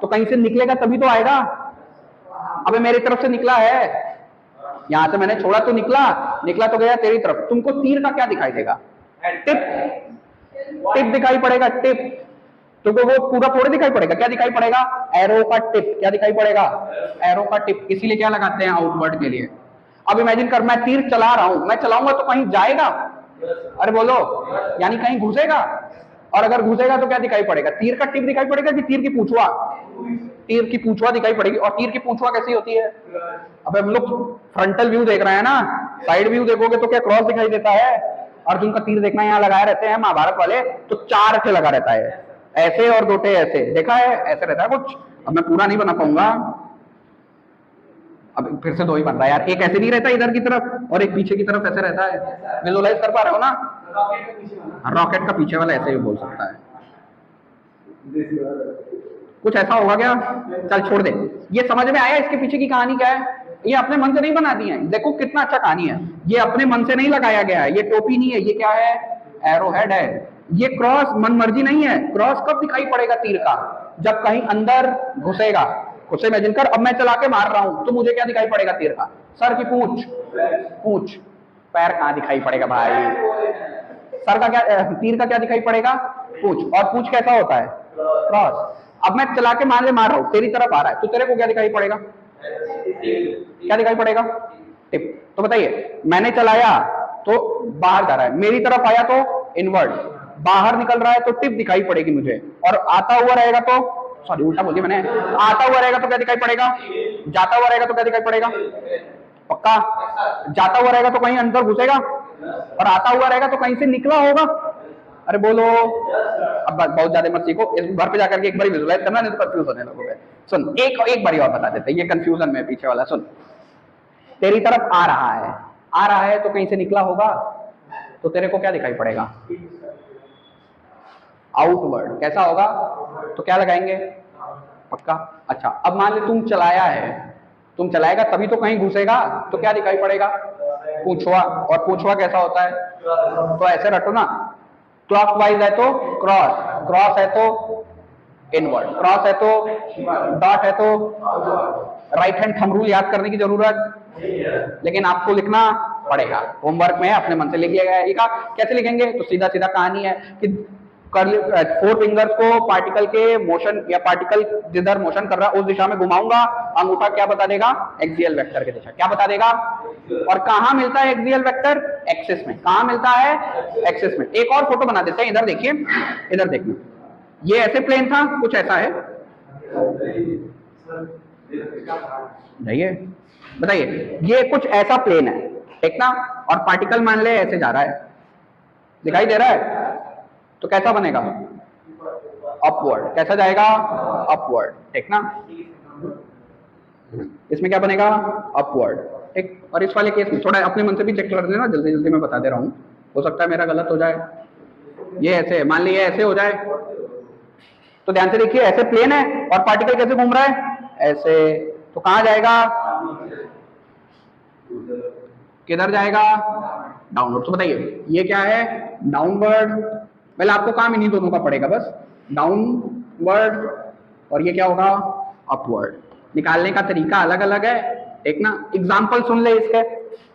Speaker 1: तो कहीं से निकलेगा तभी तो आएगा। अबे मेरी तरफ से निकला है, यहां से मैंने छोड़ा तो निकला, निकला तो गया तेरी तरफ। तुमको तीर का क्या दिखाई देगा? टिप, टिप दिखाई पड़ेगा, टिप। तुमको वो पूरा थोड़े दिखाई पड़ेगा, क्या दिखाई पड़ेगा? एरो का टिप। क्या दिखाई पड़ेगा? एरो का टिप। इसीलिए क्या लगाते हैं? आउटवर्ड के लिए। अब इमेजिन कर, मैं तीर चला रहा हूं, मैं चलाऊंगा तो कहीं जाएगा? अरे बोलो, यानी कहीं घुसेगा। और अगर घुसेगा तो क्या दिखाई पड़ेगा? तीर का टिप दिखाई पड़ेगा कि तीर की पूंछवा? तीर की पूंछवा दिखाई पड़ेगी। और तीर की पूंछवा कैसी होती है? अब हम लोग फ्रंटल व्यू देख रहे हैं ना, साइड व्यू देखोगे तो क्या क्रॉस दिखाई देता है? अर्जुन का तीर देखना, यहाँ लगाए रहते हैं महाभारत वाले, तो 4 ऐसे लगा रहता है, ऐसे और 2 ऐसे, देखा है? ऐसे रहता है कुछ। अब मैं पूरा नहीं बना पाऊंगा, अब फिर से 2 ही बन रहा है यार। एक ऐसे नहीं रहता इधर की तरफ और एक पीछे की तरफ ऐसे रहता है। विजुअलाइज कर पा रहे हो ना? रॉकेट का पीछे वाला ऐसे ही बोल सकता है। कुछ ऐसा होगा क्या? चल छोड़ दे। ये समझ में आया इसके पीछे की कहानी क्या है? ये अपने मन से नहीं बना दी है। देखो कितना अच्छा कहानी है। ये अपने मन से नहीं लगाया गया है, ये टोपी नहीं है, ये क्या है? एरो हेड है। ये क्रॉस मन मर्जी नहीं है। क्रॉस कब दिखाई पड़ेगा तीर का? जब कहीं अंदर घुसेगा। कुछ इमेजिन कर, अब मैं चला के मार रहा हूं तो मुझे क्या दिखाई पड़ेगा तीर का? सर की पूंछ, पूंछ। पैर कहां दिखाई पड़ेगा भाई? सर का क्या, तीर का क्या दिखाई पड़ेगा? पूंछ। और पूंछ कैसा होता है? क्रॉस। अब मैं चला के मार रहा हूं, तेरी तरफ आ रहा है, तो तेरे को क्या दिखाई पड़ेगा? क्या दिखाई पड़ेगा? टिप। तो बताइए, मैंने चलाया तो बाहर जा रहा है, मेरी तरफ आया तो इनवर्ड, बाहर निकल रहा है तो टिप दिखाई पड़ेगी मुझे, और आता हुआ रहेगा तो, सॉरी उल्टा बोल दिया मैंने, आता हुआ रहेगा तो क्या दिखाई पड़ेगा? जाता हुआ रहेगा तो क्या दिखाई पड़ेगा? पक्का? जाता हुआ रहेगा तो कहीं अंदर घुसेगा, और आता हुआ रहेगा तो कहीं से निकला होगा। अरे बोलो। अब बहुत ज्यादा मत सीखो, इस घर पे जाकर के एक बार विजुलाइज करना, नहीं तो कंफ्यूज होने लगोगे। सुन, एक बारी और बता देते, ये कंफ्यूजन में पीछे वाला। सुन, तेरी तरफ आ रहा है, आ रहा है तो कहीं से निकला होगा, तो तेरे को क्या दिखाई पड़ेगा? आउटवर्ड। कैसा होगा? तो क्या लगाएंगे? पक्का? अच्छा, अब मान ले तुम चलाया है, तुम चलाएगा तभी तो कहीं घुसेगा, तो क्या दिखाई पड़ेगा? पूंछवा। और पूंछवा कैसा होता है? तो ऐसे रटो ना, क्लॉकवाइज है तो क्रॉस, क्रॉस है तो इनवर्ड, क्रॉस है तो डॉट, है तो राइट हैंड थंब रूल याद करने की जरूरत, लेकिन आपको लिखना पड़ेगा। होमवर्क में अपने मन से लिख लिया गया। कैसे लिखेंगे? तो सीधा सीधा कहानी है कि 4 फिंगर्स को पार्टिकल के मोशन, या पार्टिकल जिधर मोशन कर रहा है उस दिशा में घुमाऊंगा, अंगूठा क्या बता देगा? एक्सियल वेक्टर की दिशा। क्या बता देगा? और कहां मिलता है एक्सियल वेक्टर? एक्सिस में। कहां मिलता है? एक्सिस में। एक और फोटो बना देते हैं, इधर देखिए, इधर देखिए, ये ऐसे प्लेन था, कुछ ऐसा है, जाइए बताइए, ये कुछ ऐसा प्लेन है, ठीक ना, और पार्टिकल मान ले ऐसे जा रहा है, दिखाई दे रहा है, तो कैसा बनेगा? अपवर्ड। कैसा जाएगा? अपवर्ड, ठीक ना। इसमें क्या बनेगा? अपवर्ड, ठीक। और इस वाले केस में थोड़ा अपने मन से भी चेक कर देना, जल्दी जल्दी मैं बता दे रहा हूं, हो सकता है मेरा गलत हो जाए। ये ऐसे मान लीजिए, ऐसे हो जाए, तो ध्यान से देखिए, ऐसे प्लेन है और पार्टिकल कैसे घूम रहा है? ऐसे। तो कहां जाएगा? किधर जाएगा? डाउनवर्ड। तो बताइए, ये क्या है? डाउनवर्ड। पहले आपको काम इन्हीं दोनों का पड़ेगा, बस डाउनवर्ड, और ये क्या होगा? अपवर्ड। निकालने का तरीका अलग अलग है, एक ना। एग्जाम्पल सुन ले इसके,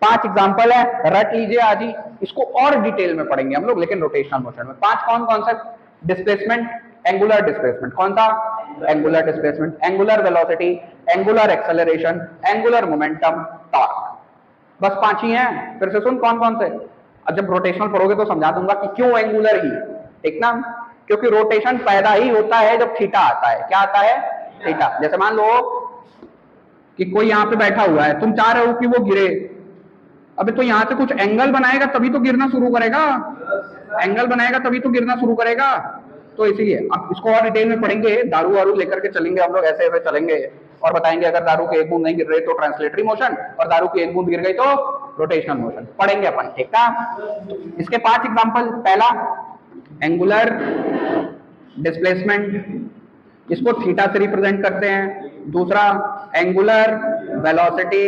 Speaker 1: 5 एग्जाम्पल है, रट लीजिए आज ही। इसको और डिटेल में पढ़ेंगे हम लोग, लेकिन रोटेशनल मोशन में। 5 कौन कौन सा? Displacement, angular displacement. कौन सा? Angular displacement. Angular velocity, angular acceleration, angular momentum, torque. बस 5 ही हैं। फिर से सुन कौन कौन से। अब जब रोटेशनल पढ़ोगे तो समझा दूंगा कि क्यों एंगुलर ही, ठीक ना, क्योंकि रोटेशन पैदा ही होता है जब थीटा आता है। क्या आता है? थीटा। जैसे मान लो कि कोई यहां पे बैठा हुआ है, तुम चाह रहे हो कि वो गिरे, अबे तो यहाँ से कुछ एंगल बनाएगा तभी तो गिरना शुरू करेगा, एंगल बनाएगा तभी तो गिरना शुरू करेगा। तो इसीलिए अब इसको और डिटेल में पढ़ेंगे, दारू वारू लेकर के चलेंगे हम लोग, ऐसे ऐसे चलेंगे और बताएंगे अगर दारू की एक बूंद नहीं गिर रही तो ट्रांसलेटरी मोशन, और दारू की एक बूंद गिर गई तो रोटेशनल मोशन पढ़ेंगे अपन, ठीक था। इसके 5 एग्जांपल। पहला एंगुलर डिस्प्लेसमेंट, इसको थीटा से रिप्रेजेंट करते हैं। दूसरा एंगुलर वेलोसिटी,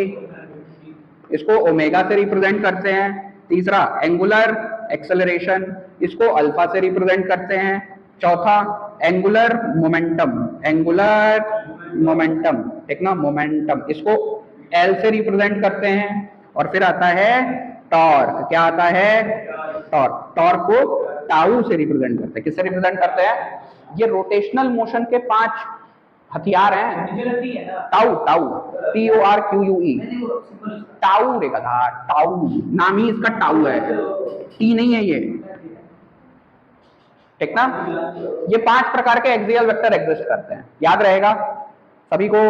Speaker 1: इसको ओमेगा से रिप्रेजेंट करते हैं। तीसरा एंगुलर एक्सेलरेशन, इसको अल्फा से रिप्रेजेंट करते हैं। चौथा एंगुलर मोमेंटम, एंगुलर मोमेंटम, ठीक ना, मोमेंटम, इसको एल से रिप्रेजेंट करते हैं। और फिर आता है टॉर्क, क्या आता है, टॉर्क, टॉर्क को टाउ से रिप्रेजेंट करते हैं। किससे रिप्रेजेंट करते हैं, ये रोटेशनल मोशन के 5 हथियार हैं। टाउ, टाउ, TORQUE, टाउ रे गधा, टाउ नाम ही इसका टाउ है, टी नहीं है ये, ठीक ना। ये 5 प्रकार के एक्सियल वेक्टर एग्जिस्ट करते हैं, याद रहेगा सभी को।